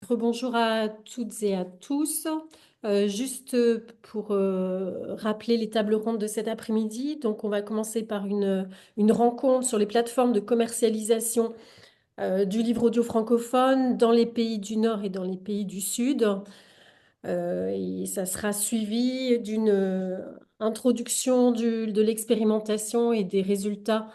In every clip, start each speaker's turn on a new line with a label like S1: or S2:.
S1: Rebonjour à toutes et à tous. Juste pour rappeler les tables rondes de cet après-midi. Donc, on va commencer par une rencontre sur les plateformes de commercialisation du livre audio francophone dans les pays du Nord et dans les pays du Sud. Et ça sera suivi d'une introduction de l'expérimentation et des résultats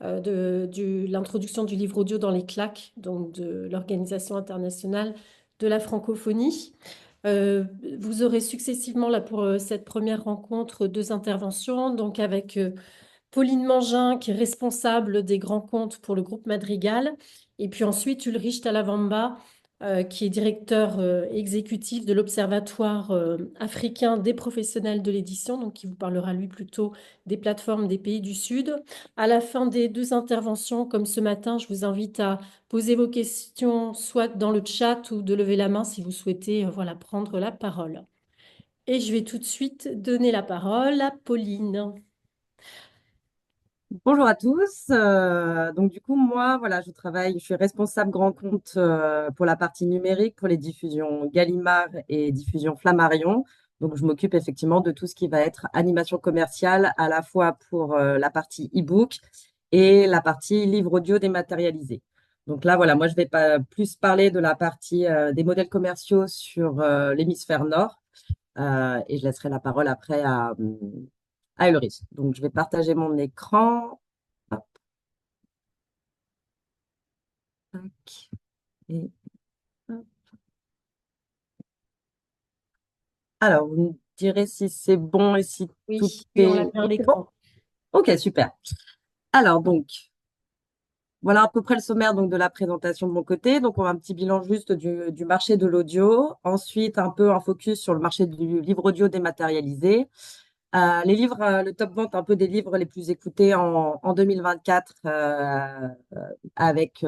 S1: de l'introduction du livre audio dans les CLAC, donc de l'Organisation internationale de la francophonie. Euh, Vous aurez successivement là pour cette première rencontre deux interventions, donc avec Pauline Mangin, qui est responsable des grands comptes pour le groupe Madrigal, et puis ensuite Ulrich Talavamba, qui est directeur exécutif de l'Observatoire africain des professionnels de l'édition, donc qui vous parlera lui plutôt des plateformes des pays du Sud. À la fin des deux interventions, comme ce matin, je vous invite à poser vos questions soit dans le chat ou de lever la main si vous souhaitez voilà, prendre la parole. Et je vais tout de suite donner la parole à Pauline.
S2: Bonjour à tous. Donc du coup, moi, voilà, je suis responsable grand compte pour la partie numérique, pour les diffusions Gallimard et diffusions Flammarion. Donc je m'occupe effectivement de tout ce qui va être animation commerciale, à la fois pour la partie e-book et la partie livre audio dématérialisé. Donc là, voilà, moi, je vais pas plus parler de la partie des modèles commerciaux sur l'hémisphère nord, et je laisserai la parole après à Ulrich. Donc, je vais partager mon écran. Hop, tac, et hop. Alors, vous me direz si c'est bon et si tout
S1: Oui, oui, on l'a
S2: est...
S1: bien à
S2: Oui, c'est bon?
S1: l'écran.
S2: Ok, super. Alors, donc, voilà à peu près le sommaire donc, de la présentation de mon côté. Donc, on a un petit bilan juste du marché de l'audio. Ensuite, un peu un focus sur le marché du livre audio dématérialisé. Les livres, le top vente, un peu des livres les plus écoutés en 2024 avec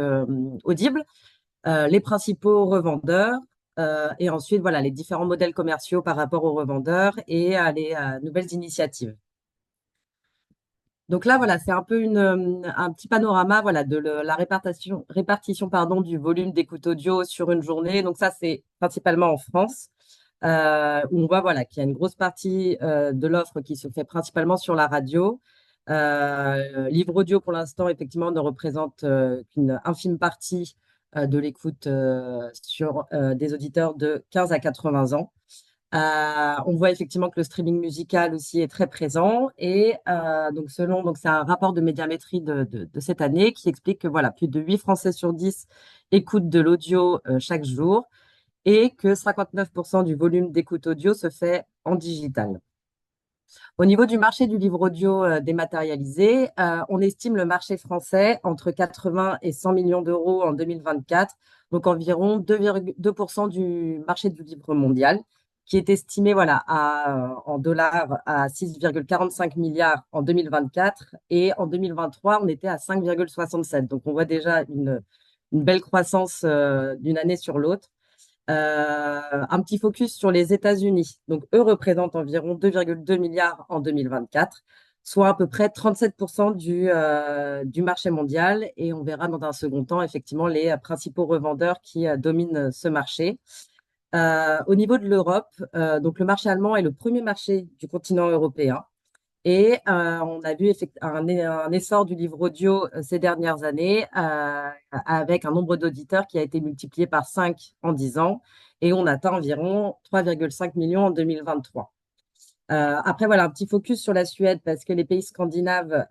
S2: Audible, les principaux revendeurs, et ensuite, voilà, les différents modèles commerciaux par rapport aux revendeurs et à les nouvelles initiatives. Donc là, voilà, c'est un peu un petit panorama, voilà, de la répartition, pardon, du volume d'écoute audio sur une journée. Donc ça, c'est principalement en France, où on voit, voilà, qu'il y a une grosse partie de l'offre qui se fait principalement sur la radio. Livre audio, pour l'instant, effectivement, ne représente qu'une infime partie de l'écoute sur des auditeurs de 15 à 80 ans. On voit effectivement que le streaming musical aussi est très présent et donc c'est un rapport de médiamétrie de cette année qui explique que voilà, plus de 8 Français sur 10 écoutent de l'audio chaque jour et que 59% du volume d'écoute audio se fait en digital. Au niveau du marché du livre audio dématérialisé, on estime le marché français entre 80 et 100 millions d'euros en 2024, donc environ 2,2% du marché du livre mondial, qui est estimé voilà, en dollars à 6,45 milliards en 2024 et en 2023, on était à 5,67. Donc on voit déjà une belle croissance d'une année sur l'autre. Un petit focus sur les États-Unis. Donc, eux représentent environ 2,2 milliards en 2024, soit à peu près 37% du marché mondial. Et on verra dans un second temps, effectivement, les principaux revendeurs qui dominent ce marché. Au niveau de l'Europe, donc le marché allemand est le premier marché du continent européen. Et on a vu un essor du livre audio ces dernières années avec un nombre d'auditeurs qui a été multiplié par 5 en 10 ans et on atteint environ 3,5 millions en 2023. Après, voilà, un petit focus sur la Suède parce que les pays scandinaves,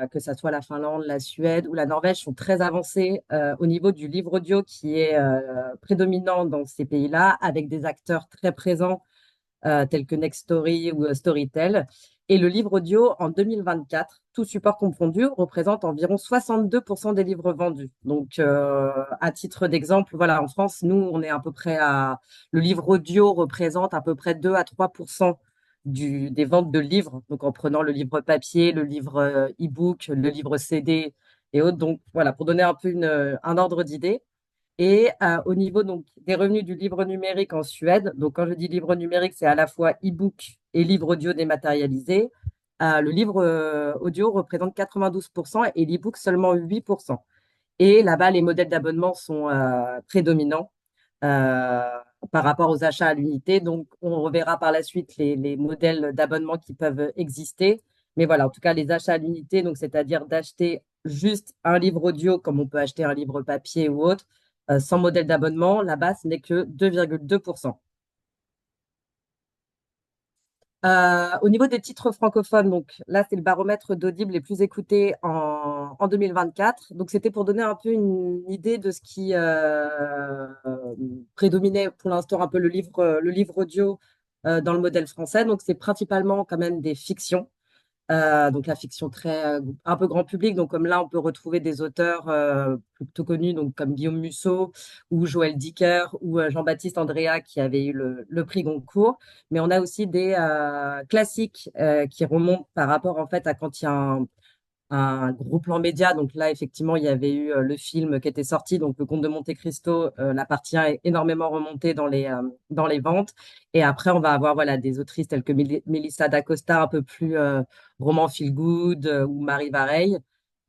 S2: que ce soit la Finlande, la Suède ou la Norvège, sont très avancés au niveau du livre audio qui est prédominant dans ces pays-là avec des acteurs très présents tels que Nextory ou Storytel. Et le livre audio, en 2024, tout support confondu, représente environ 62% des livres vendus. Donc, à titre d'exemple, voilà, en France, nous, on est à peu près à... Le livre audio représente à peu près 2 à 3% des ventes de livres, donc en prenant le livre papier, le livre e-book, le livre CD et autres. Donc, voilà, pour donner un peu un ordre d'idée. Et au niveau donc, des revenus du livre numérique en Suède, donc quand je dis livre numérique, c'est à la fois e-book et livre audio dématérialisé. Le livre audio représente 92% et l'e-book seulement 8%. Et là-bas, les modèles d'abonnement sont prédominants. euh, par rapport aux achats à l'unité. Donc, on reverra par la suite les modèles d'abonnement qui peuvent exister. Mais voilà, en tout cas, les achats à l'unité, donc c'est-à-dire d'acheter juste un livre audio, comme on peut acheter un livre papier ou autre, sans modèle d'abonnement, là-bas, ce n'est que 2,2%. Au niveau des titres francophones, donc là, c'est le baromètre d'Audible les plus écoutés en 2024. Donc, c'était pour donner un peu une idée de ce qui prédominait pour l'instant un peu le livre audio dans le modèle français. Donc, c'est principalement quand même des fictions. Donc la fiction très un peu grand public. Donc comme là, on peut retrouver des auteurs plutôt connus, donc comme Guillaume Musso ou Joël Dicker ou Jean-Baptiste Andréa qui avait eu le prix Goncourt. Mais on a aussi des classiques qui remontent par rapport en fait à quand il y a un gros plan média. Donc là, effectivement, il y avait eu le film qui était sorti, donc Le Comte de Monte-Cristo. La partie 1 est énormément remontée dans les ventes. Et après, on va avoir voilà, des autrices telles que Mélissa d'Acosta, un peu plus roman feel good, ou Marie Vareille.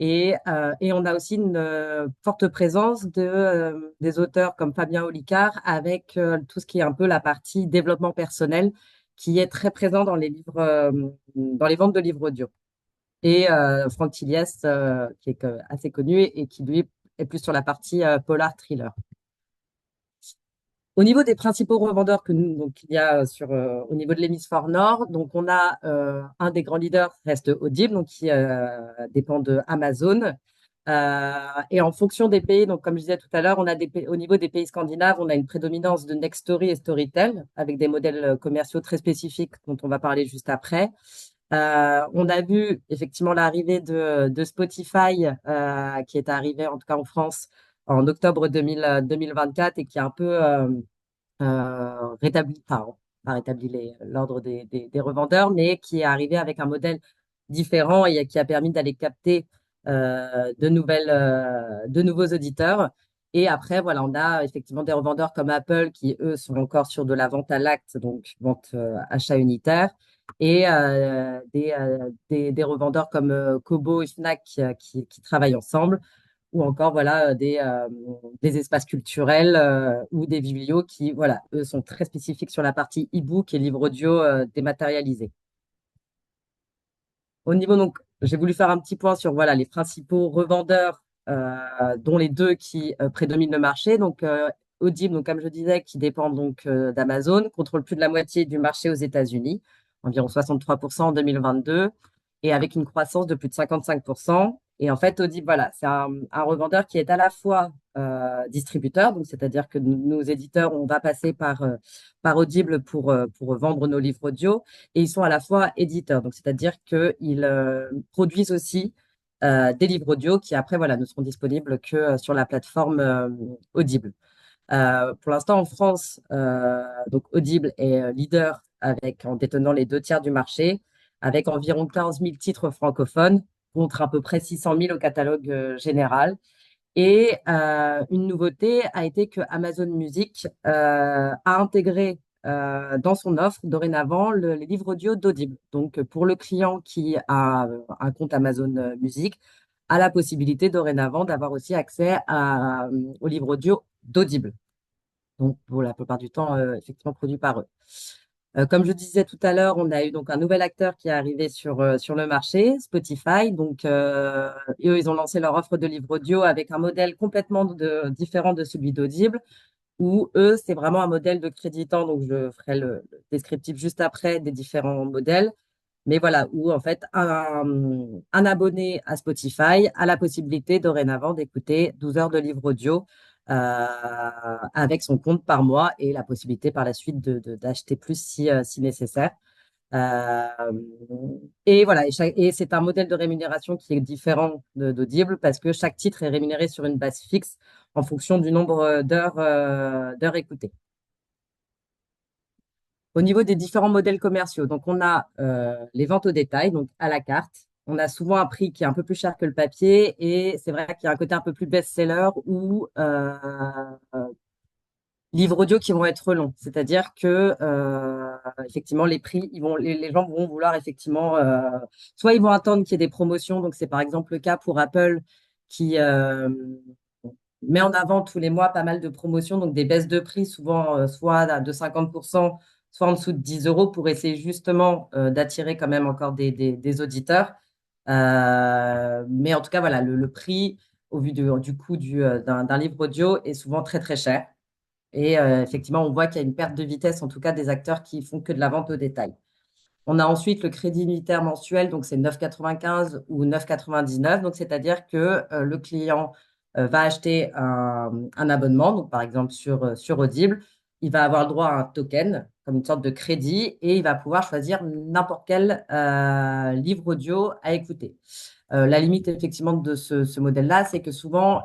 S2: Et on a aussi une forte présence des auteurs comme Fabien Olicard avec tout ce qui est un peu la partie développement personnel qui est très présent dans les livres, dans les ventes de livres audio et Franck Tilliès, qui est assez connu et qui, lui, est plus sur la partie polar thriller. Au niveau des principaux revendeurs que nous, donc il y a au niveau de l'hémisphère nord, donc on a un des grands leaders reste Audible, donc qui dépend de Amazon. Et en fonction des pays, donc comme je disais tout à l'heure, au niveau des pays scandinaves, on a une prédominance de Nextory et Storytel avec des modèles commerciaux très spécifiques dont on va parler juste après. On a vu effectivement l'arrivée de Spotify qui est arrivé en tout cas en France en octobre 2024 et qui a un peu rétabli, enfin, pas rétabli l'ordre des revendeurs, mais qui est arrivé avec un modèle différent et qui a permis d'aller capter de nouveaux auditeurs. Et après, voilà, on a effectivement des revendeurs comme Apple qui, eux, sont encore sur de la vente à l'acte, donc vente achat unitaire, et des revendeurs comme Kobo et Fnac qui travaillent ensemble ou encore voilà des espaces culturels ou des biblios qui voilà eux sont très spécifiques sur la partie e-book et livre audio dématérialisé. Au niveau donc j'ai voulu faire un petit point sur voilà les principaux revendeurs dont les deux qui prédominent le marché donc Audible donc comme je disais qui dépend donc d'Amazon contrôle plus de la moitié du marché aux États-Unis environ 63% en 2022 et avec une croissance de plus de 55%. Et en fait, Audible, voilà, c'est un revendeur qui est à la fois distributeur, donc c'est-à-dire que nos éditeurs, on va passer par Audible pour vendre nos livres audio, et ils sont à la fois éditeurs, donc c'est-à-dire qu'ils produisent aussi des livres audio qui après, voilà, ne seront disponibles que sur la plateforme Audible. Pour l'instant, en France, donc Audible est leader en détenant les deux tiers du marché, avec environ 15 000 titres francophones, contre à peu près 600 000 au catalogue général. Et une nouveauté a été que Amazon Music a intégré dans son offre dorénavant les livres audio d'Audible. Donc, pour le client qui a un compte Amazon Music, a la possibilité dorénavant d'avoir aussi accès aux livres audio d'Audible donc pour la plupart du temps, effectivement, produit par eux. Comme je disais tout à l'heure, on a eu donc un nouvel acteur qui est arrivé sur le marché, Spotify. Donc, eux, ils ont lancé leur offre de livres audio avec un modèle complètement différent de celui d'Audible, où eux, c'est vraiment un modèle de créditant. Donc, je ferai le descriptif juste après des différents modèles. Mais voilà, où en fait, un abonné à Spotify a la possibilité dorénavant d'écouter 12 heures de livres audio avec son compte par mois et la possibilité par la suite d'acheter plus si nécessaire. Euh, et voilà, et c'est un modèle de rémunération qui est différent d'Audible parce que chaque titre est rémunéré sur une base fixe en fonction du nombre d'heures écoutées. Au niveau des différents modèles commerciaux, donc on a les ventes au détail, donc à la carte. On a souvent un prix qui est un peu plus cher que le papier et c'est vrai qu'il y a un côté un peu plus best-seller ou livres audio qui vont être longs. C'est-à-dire que effectivement les prix, les gens vont vouloir effectivement soit ils vont attendre qu'il y ait des promotions, donc c'est par exemple le cas pour Apple qui met en avant tous les mois pas mal de promotions, donc des baisses de prix, souvent soit de 50%, soit en dessous de 10 euros, pour essayer justement d'attirer quand même encore des auditeurs. Mais en tout cas, voilà, le prix, au vu du coût d'un livre audio, est souvent très très cher. Et effectivement, on voit qu'il y a une perte de vitesse, en tout cas des acteurs qui font que de la vente au détail. On a ensuite le crédit unitaire mensuel, donc c'est 9,95 ou 9,99. Donc, c'est-à-dire que le client va acheter un abonnement, donc par exemple sur Audible. Il va avoir le droit à un token, comme une sorte de crédit, et il va pouvoir choisir n'importe quel livre audio à écouter. La limite, effectivement, de ce modèle-là, c'est que souvent,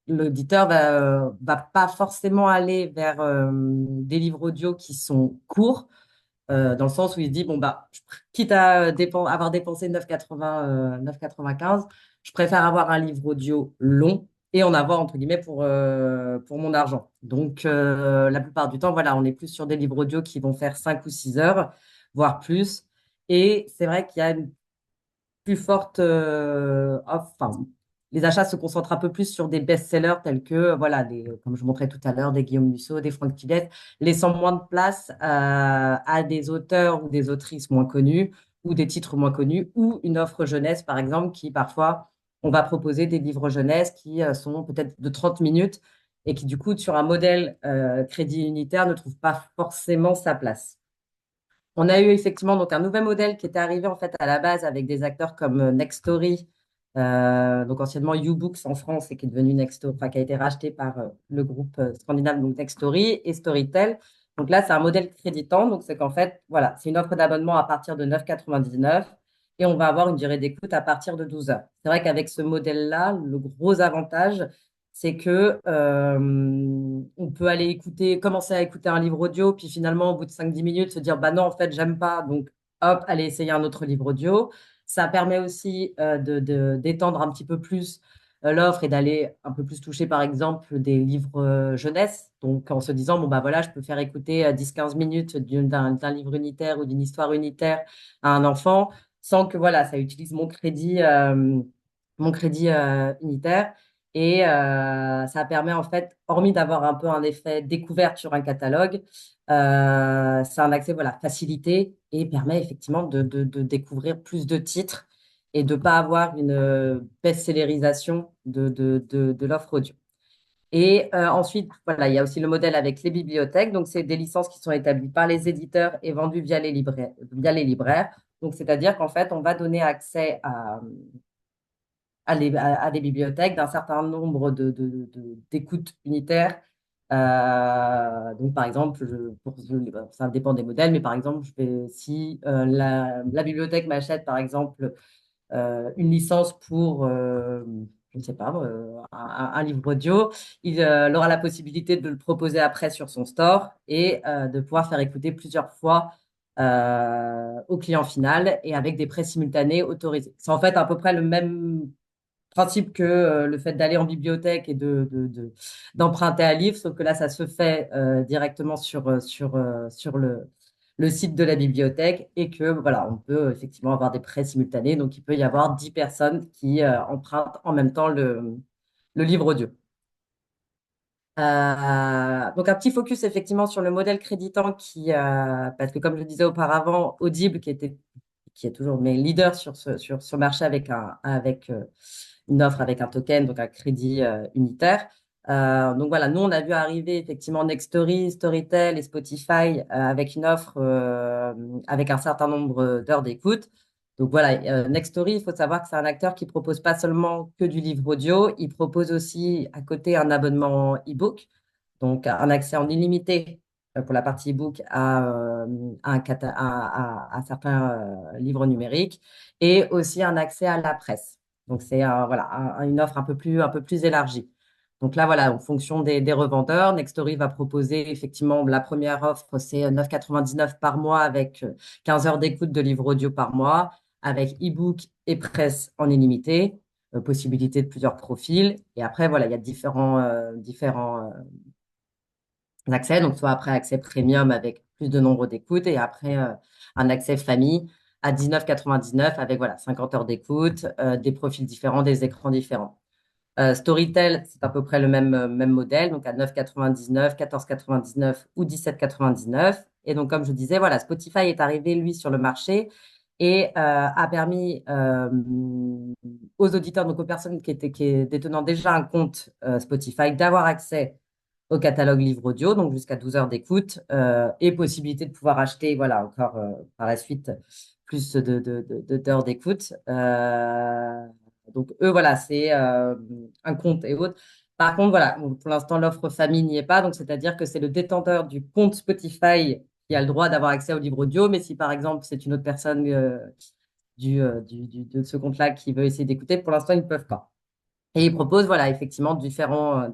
S2: l'auditeur va pas forcément aller vers des livres audio qui sont courts, dans le sens où il se dit, bon, bah, quitte à avoir dépensé 9,95, je préfère avoir un livre audio long et en avoir, entre guillemets, pour mon argent. Donc, la plupart du temps, voilà, on est plus sur des livres audio qui vont faire 5 ou 6 heures, voire plus. Et c'est vrai qu'il y a une plus forte, enfin, les achats se concentrent un peu plus sur des best-sellers tels que, voilà, comme je montrais tout à l'heure, des Guillaume Musso, des Franck Tibet, laissant moins de place à des auteurs ou des autrices moins connus ou des titres moins connus ou une offre jeunesse, par exemple, qui parfois, on va proposer des livres jeunesse qui sont peut-être de 30 minutes et qui, du coup, sur un modèle crédit unitaire, ne trouvent pas forcément sa place. On a eu effectivement donc un nouvel modèle qui était arrivé en fait à la base avec des acteurs comme Nextory, donc anciennement YouBooks en France et qui est devenu Nextory, enfin qui a été racheté par le groupe scandinave donc Nextory et Storytel. Donc là, c'est un modèle créditant, donc c'est qu'en fait, voilà, c'est une offre d'abonnement à partir de 9,99 et on va avoir une durée d'écoute à partir de 12 heures. C'est vrai qu'avec ce modèle-là, le gros avantage, c'est que on peut aller écouter, commencer à écouter un livre audio, puis finalement, au bout de 5-10 minutes, se dire, bah non, en fait, j'aime pas, donc hop, aller essayer un autre livre audio. Ça permet aussi d'étendre un petit peu plus l'offre et d'aller un peu plus toucher, par exemple, des livres jeunesse. Donc, en se disant, bon, bah voilà, je peux faire écouter 10-15 minutes d'un livre unitaire ou d'une histoire unitaire à un enfant, sans que, voilà, ça utilise mon crédit unitaire. Et ça permet en fait, hormis d'avoir un peu un effet découverte sur un catalogue, c'est un accès voilà, facilité et permet effectivement de découvrir plus de titres et de ne pas avoir une best-sellerisation de l'offre audio. Et ensuite, voilà, il y a aussi le modèle avec les bibliothèques. Donc, c'est des licences qui sont établies par les éditeurs et vendues via les libraires. Donc, c'est-à-dire qu'en fait, on va donner accès à des bibliothèques d'un certain nombre d'écoutes unitaires. Donc, par exemple, ça dépend des modèles, mais par exemple, si la bibliothèque m'achète, par exemple, une licence pour, je ne sais pas, un livre audio, il aura la possibilité de le proposer après sur son store et de pouvoir faire écouter plusieurs fois au client final et avec des prêts simultanés autorisés. C'est en fait à peu près le même principe que le fait d'aller en bibliothèque et d'emprunter un livre, sauf que là, ça se fait directement sur le site de la bibliothèque et que voilà, on peut effectivement avoir des prêts simultanés. Donc, il peut y avoir 10 personnes qui empruntent en même temps le livre audio. Donc, un petit focus effectivement sur le modèle créditant parce que comme je le disais auparavant, Audible, qui est toujours mes leaders sur ce marché avec une offre avec un token, donc un crédit unitaire. Donc voilà, nous, on a vu arriver effectivement Nextory, Storytel et Spotify avec une offre avec un certain nombre d'heures d'écoute. Donc voilà, Nextory, il faut savoir que c'est un acteur qui propose pas seulement que du livre audio, il propose aussi à côté un abonnement e-book, donc un accès en illimité pour la partie e-book à certains livres numériques et aussi un accès à la presse. Donc, c'est voilà, une offre un peu plus élargie. Donc là, voilà, en fonction des revendeurs, Nextory va proposer effectivement la première offre, c'est 9,99 par mois avec 15 heures d'écoute de livres audio par mois, avec e-book et presse en illimité, possibilité de plusieurs profils. Et après, voilà, il y a différents accès. Donc, soit après accès premium avec plus de nombre d'écoutes et après un accès famille à 19,99 avec voilà, 50 heures d'écoute, des profils différents, des écrans différents. Storytel, c'est à peu près le même modèle, donc à 9,99, 14,99 ou 17,99. Et donc, comme je disais, voilà, Spotify est arrivé, lui, sur le marché et a permis aux auditeurs, donc aux personnes qui détenant déjà un compte Spotify, d'avoir accès au catalogue livre audio, donc jusqu'à 12 heures d'écoute, et possibilité de pouvoir acheter, voilà, encore par la suite, plus d'heures d'écoute. Donc, eux, voilà, c'est un compte et autres. Par contre, voilà, bon, pour l'instant, l'offre famille n'y est pas. Donc, c'est-à-dire que c'est le détenteur du compte Spotify qui a le droit d'avoir accès au livre audio. Mais si, par exemple, c'est une autre personne de ce compte-là qui veut essayer d'écouter, pour l'instant, ils ne peuvent pas. Et ils proposent, voilà, effectivement, différents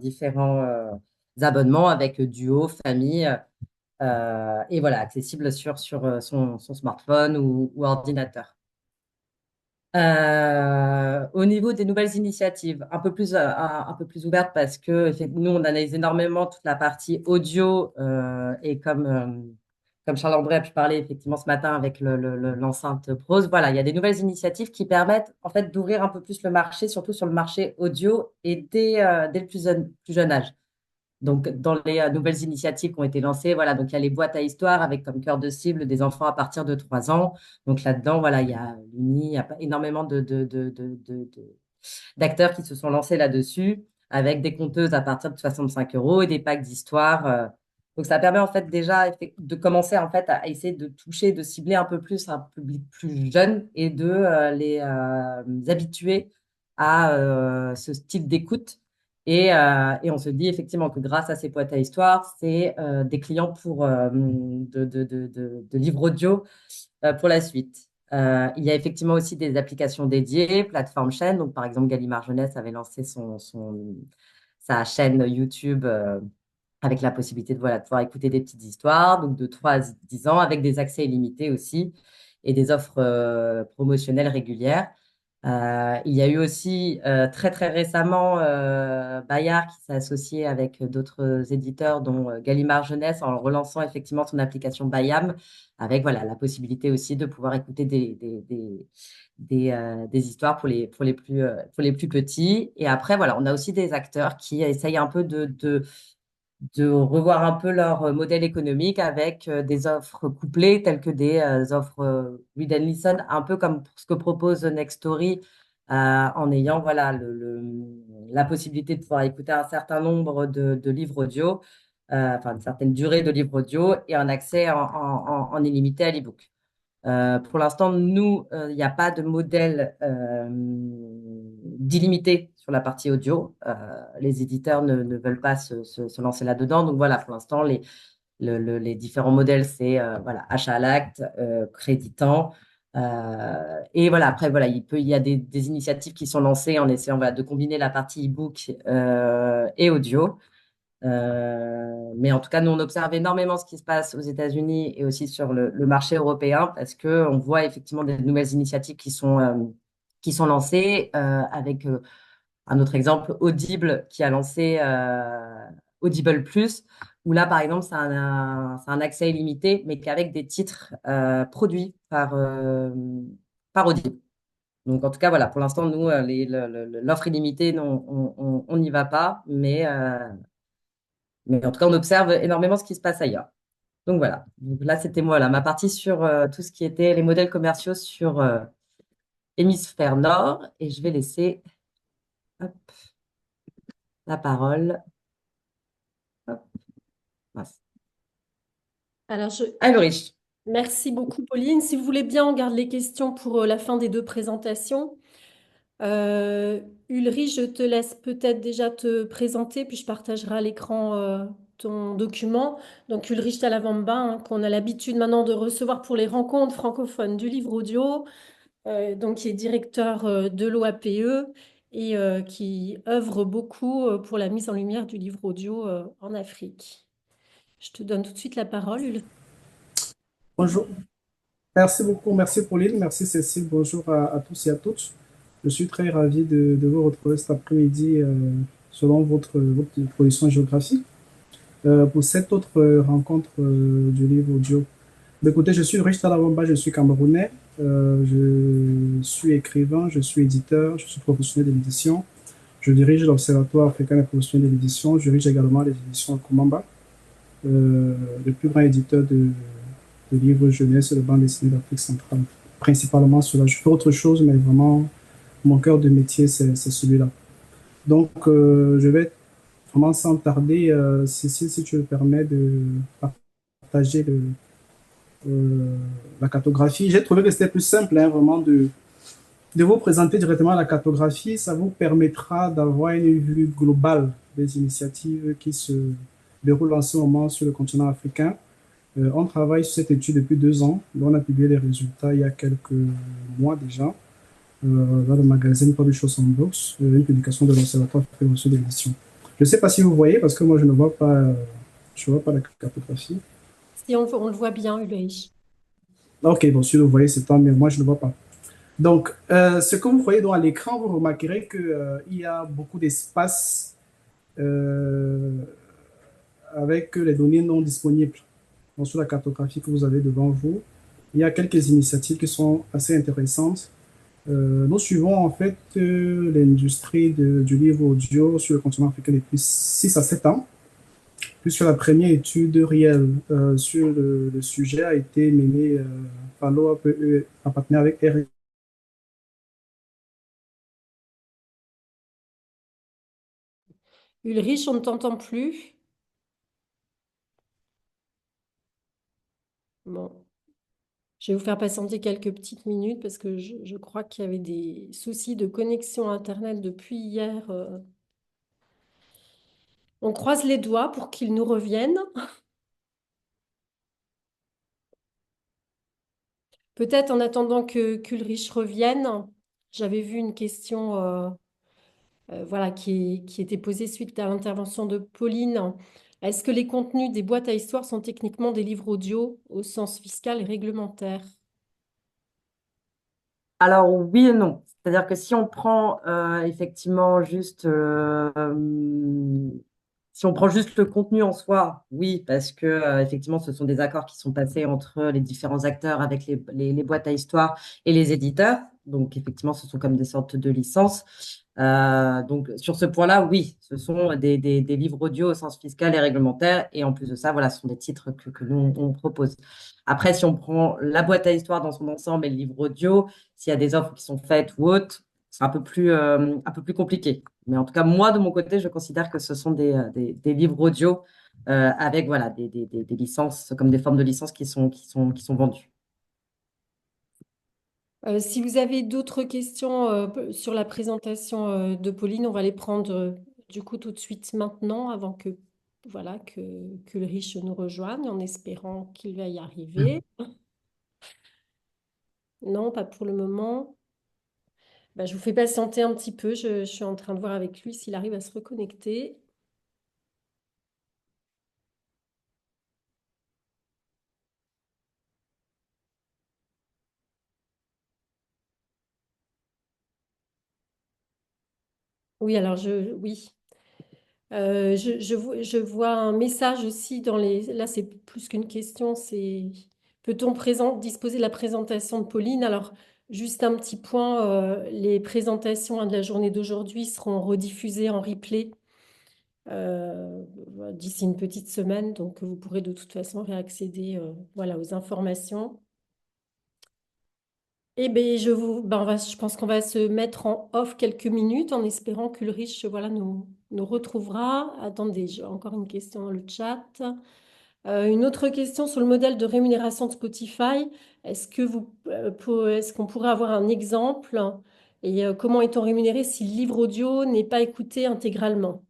S2: abonnements avec duo, famille, et voilà, accessible sur son smartphone ou ordinateur. Au niveau des nouvelles initiatives, un peu plus ouvertes parce que nous, on analyse énormément toute la partie audio et comme Charles-André a pu parler effectivement ce matin avec l'enceinte Prose, voilà, il y a des nouvelles initiatives qui permettent en fait d'ouvrir un peu plus le marché, surtout sur le marché audio et dès le plus jeune âge. Donc, dans les nouvelles initiatives qui ont été lancées, voilà, donc il y a les boîtes à histoire avec comme cœur de cible des enfants à partir de 3 ans. Donc là-dedans, voilà, il y a l'Uni, il y a pas énormément d'acteurs qui se sont lancés là-dessus avec des compteuses à partir de 65 euros et des packs d'histoire. Donc, ça permet en fait déjà de commencer en fait à essayer de toucher, de cibler un peu plus un public plus jeune et de les habituer à ce style d'écoute. Et on se dit effectivement que grâce à ces boîtes à histoire, c'est des clients pour de livres audio pour la suite. Il y a effectivement aussi des applications dédiées, plateformes chaînes. Donc, par exemple, Gallimard Jeunesse avait lancé sa chaîne YouTube avec la possibilité de pouvoir écouter des petites histoires, donc de 3 à 10 ans, avec des accès illimités aussi et des offres promotionnelles régulières. Il y a eu aussi très très récemment Bayard qui s'est associé avec d'autres éditeurs, dont Gallimard Jeunesse, en relançant effectivement son application Bayam, avec voilà, la possibilité aussi de pouvoir écouter des histoires pour les plus petits. Et après, voilà, on a aussi des acteurs qui essayent un peu de revoir un peu leur modèle économique avec des offres couplées telles que des offres read and listen, un peu comme ce que propose Nextory, en ayant voilà, la possibilité de pouvoir écouter un certain nombre de livres audio, enfin une certaine durée de livres audio et un accès en illimité à l'e-book. Pour l'instant, nous, il n'y a pas de modèle d'illimité sur la partie audio. Les éditeurs ne veulent pas se lancer là-dedans. Donc voilà, pour l'instant, les différents modèles, c'est voilà, achat à l'acte, créditant. Et voilà, après, voilà, il y a des initiatives qui sont lancées en essayant voilà, de combiner la partie e-book et audio. Mais en tout cas, nous, on observe énormément ce qui se passe aux États-Unis et aussi sur le marché européen parce qu'on voit effectivement des nouvelles initiatives qui sont lancées avec un autre exemple, Audible qui a lancé Audible Plus, où là, par exemple, c'est un accès illimité, mais qu'avec des titres produits par Audible. Donc, en tout cas, voilà, pour l'instant, nous, l'offre illimitée, non, on n'y va pas, mais en tout cas, on observe énormément ce qui se passe ailleurs. Donc voilà. Donc là, c'était moi, là, ma partie sur tout ce qui était les modèles commerciaux sur hémisphère nord. Et je vais laisser hop, la parole hop, mince,
S1: Alors,
S2: à Ulrich.
S1: merci beaucoup, Pauline. Si vous voulez bien, on garde les questions pour la fin des deux présentations. Euh, Ulrich, je te laisse peut-être déjà te présenter, puis je partagerai à l'écran ton document. Donc, Ulrich Talavamba, hein, qu'on a l'habitude maintenant de recevoir pour les rencontres francophones du livre audio, donc qui est directeur de l'OAPE et qui œuvre beaucoup pour la mise en lumière du livre audio en Afrique. Je te donne tout de suite la parole, Ulrich.
S3: Bonjour, merci beaucoup, merci Pauline, merci Cécile, bonjour à tous et à toutes. Je suis très ravi de vous retrouver cet après-midi selon votre position géographique pour cette autre rencontre du livre audio. Mais écoutez, je suis Rich Talawamba, je suis camerounais, je suis écrivain, je suis éditeur, je suis professionnel d'édition, Je dirige l'Observatoire africain de la promotion de l'édition. Je dirige également les éditions Kumamba, le plus grand éditeur de livres jeunesse et de bande dessinée d'Afrique centrale. Principalement cela. Je fais autre chose, mais vraiment, mon cœur de métier, c'est celui-là. Donc, je vais vraiment sans tarder, Cécile, si tu me permets de partager euh, la cartographie. J'ai trouvé que c'était plus simple, hein, vraiment, de vous présenter directement la cartographie. Ça vous permettra d'avoir une vue globale des initiatives qui se déroulent en ce moment sur le continent africain. On travaille sur cette étude depuis 2 ans. On a publié les résultats il y a quelques mois déjà dans le magazine Publishers on Books, une publication de l'Observatoire africain de l'édition. Je ne sais pas si vous voyez, parce que moi, je ne vois pas la cartographie.
S1: Si on le voit bien, Ulrich.
S3: Ah, ok, bon, si vous voyez, c'est tant mieux. Moi, je ne vois pas. Donc, ce que vous voyez donc à l'écran, vous remarquerez qu'il y a beaucoup d'espace euh, avec les données non disponibles. Donc, sur la cartographie que vous avez devant vous, il y a quelques initiatives qui sont assez intéressantes. Nous suivons en fait l'industrie du livre audio sur le continent africain depuis 6 à 7 ans, puisque la première étude réelle sur le sujet a été menée par l'OAPE en partenariat avec RFI.
S1: Ulrich, on ne t'entend plus. Bon, je vais vous faire patienter quelques petites minutes parce que je crois qu'il y avait des soucis de connexion Internet depuis hier. On croise les doigts pour qu'ils nous reviennent. Peut-être en attendant que qu'Ulrich revienne, j'avais vu une question voilà, qui était posée suite à l'intervention de Pauline. Est-ce que les contenus des boîtes à histoire sont techniquement des livres audio au sens fiscal et réglementaire?
S2: Alors oui et non. C'est-à-dire que si on prend effectivement juste si on prend juste le contenu en soi, oui, parce que effectivement ce sont des accords qui sont passés entre les différents acteurs avec les boîtes à histoire et les éditeurs. Donc effectivement ce sont comme des sortes de licences. Donc sur ce point-là, oui, ce sont des livres audio au sens fiscal et réglementaire. Et en plus de ça, voilà, ce sont des titres que nous on propose. Après, si on prend la boîte à histoire dans son ensemble et le livre audio, s'il y a des offres qui sont faites ou autres, c'est un peu plus compliqué. Mais en tout cas, moi, de mon côté, je considère que ce sont des livres audio avec voilà, des licences, comme des formes de licences qui sont vendues.
S1: Si vous avez d'autres questions sur la présentation de Pauline, on va les prendre du coup tout de suite maintenant avant que voilà que le riche nous rejoigne en espérant qu'il va y arriver. Non, pas pour le moment. Bah, je vous fais patienter un petit peu. Je suis en train de voir avec lui s'il arrive à se reconnecter. Oui, alors oui. Je vois un message aussi dans les. Là, c'est plus qu'une question. C'est peut-on disposer de la présentation de Pauline? Alors, juste un petit point. Les présentations de la journée d'aujourd'hui seront rediffusées en replay d'ici une petite semaine. Donc, vous pourrez de toute façon réaccéder voilà, aux informations. Eh bien, je pense qu'on va se mettre en off quelques minutes en espérant qu'Ulrich voilà, nous retrouvera. Attendez, j'ai encore une question dans le chat. Une autre question sur le modèle de rémunération de Spotify. Est-ce qu'on pourrait avoir un exemple? Et comment est-on rémunéré si le livre audio n'est pas écouté intégralement?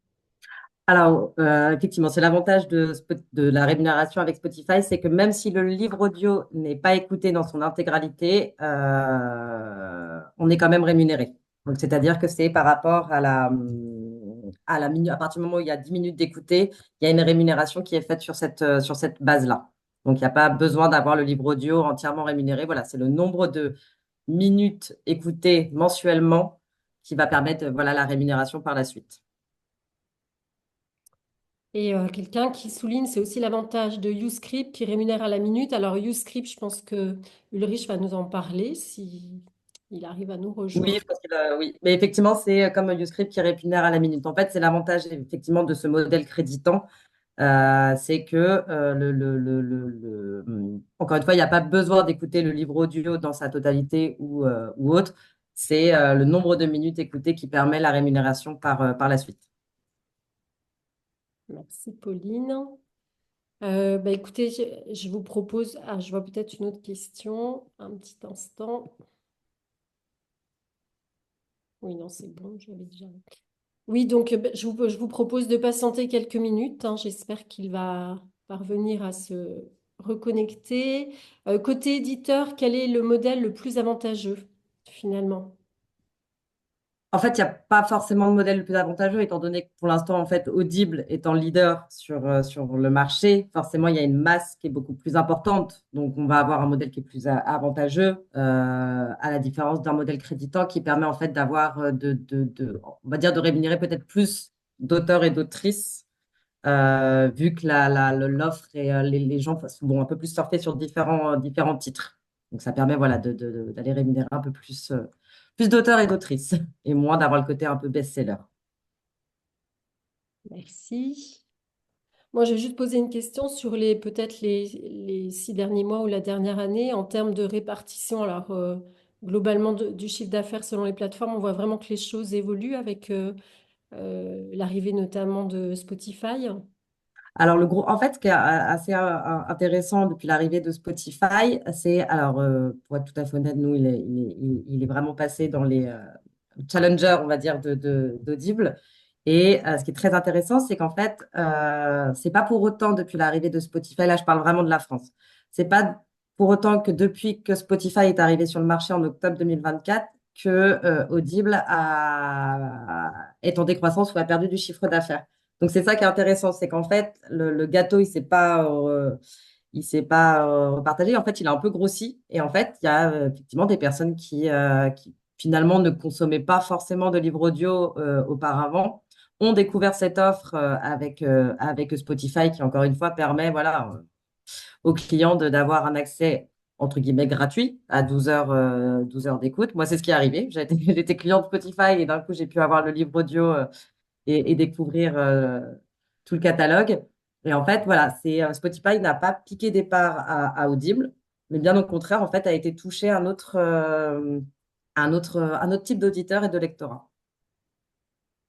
S2: Alors, effectivement, c'est l'avantage de la rémunération avec Spotify, c'est que même si le livre audio n'est pas écouté dans son intégralité, on est quand même rémunéré. Donc, c'est-à-dire que c'est par rapport à la minute, à partir du moment où il y a 10 minutes d'écouter, il y a une rémunération qui est faite sur cette base-là. Donc, il n'y a pas besoin d'avoir le livre audio entièrement rémunéré. Voilà, c'est le nombre de minutes écoutées mensuellement qui va permettre, voilà, la rémunération par la suite.
S1: Et quelqu'un qui souligne, c'est aussi l'avantage de YouScript qui rémunère à la minute. Alors, YouScript, je pense que Ulrich va nous en parler si. il arrive à nous
S2: Oui,
S1: rejoindre.
S2: je pense oui. Mais effectivement, c'est comme Uscript qui rémunère à la minute. En fait, c'est l'avantage effectivement de ce modèle créditant, c'est que encore une fois, il n'y a pas besoin d'écouter le livre audio dans sa totalité ou autre. C'est le nombre de minutes écoutées qui permet la rémunération par la suite.
S1: Merci, Pauline. Bah, écoutez, je vous propose, ah, je vois peut-être une autre question, un petit instant. Oui, non, c'est bon, j'avais déjà. Oui, donc bah, je vous propose de patienter quelques minutes, hein. J'espère qu'il va parvenir à se reconnecter. Côté éditeur, quel est le modèle le plus avantageux finalement?
S2: En fait, il n'y a pas forcément de modèle le plus avantageux, étant donné que pour l'instant, en fait, Audible étant leader sur le marché, forcément, il y a une masse qui est beaucoup plus importante. Donc, on va avoir un modèle qui est plus avantageux, à la différence d'un modèle créditant qui permet en fait d'avoir, on va dire, de rémunérer peut-être plus d'auteurs et d'autrices, vu que l'offre et les gens vont un peu plus surfer sur différents titres. Donc, ça permet voilà, d'aller rémunérer un peu plus d'auteurs et d'autrices et moins d'avoir le côté un peu best-seller.
S1: Merci. Moi, je vais juste poser une question sur les peut-être les 6 derniers mois ou la dernière année en termes de répartition. Alors, globalement, du chiffre d'affaires selon les plateformes, on voit vraiment que les choses évoluent avec l'arrivée notamment de Spotify.
S2: Alors, en fait, ce qui est assez intéressant depuis l'arrivée de Spotify, alors, pour être tout à fait honnête, nous, il est vraiment passé dans les challengers, on va dire, d'Audible. Et ce qui est très intéressant, c'est qu'en fait, c'est pas pour autant depuis l'arrivée de Spotify, là, je parle vraiment de la France, c'est pas pour autant que depuis que Spotify est arrivé sur le marché en octobre 2024, que Audible est en décroissance ou a perdu du chiffre d'affaires. Donc c'est ça qui est intéressant, c'est qu'en fait le gâteau il s'est pas repartagé. En fait, il a un peu grossi et en fait il y a effectivement des personnes qui finalement ne consommaient pas forcément de livres audio auparavant, ont découvert cette offre avec Spotify qui encore une fois permet voilà aux clients d'avoir un accès entre guillemets gratuit à 12 heures d'écoute. Moi, c'est ce qui est arrivé. J'étais client de Spotify et d'un coup, j'ai pu avoir le livre audio et découvrir tout le catalogue. Et en fait, voilà, Spotify n'a pas piqué des parts à Audible, mais bien au contraire, en fait, a été touché un autre type d'auditeur et de lectorat.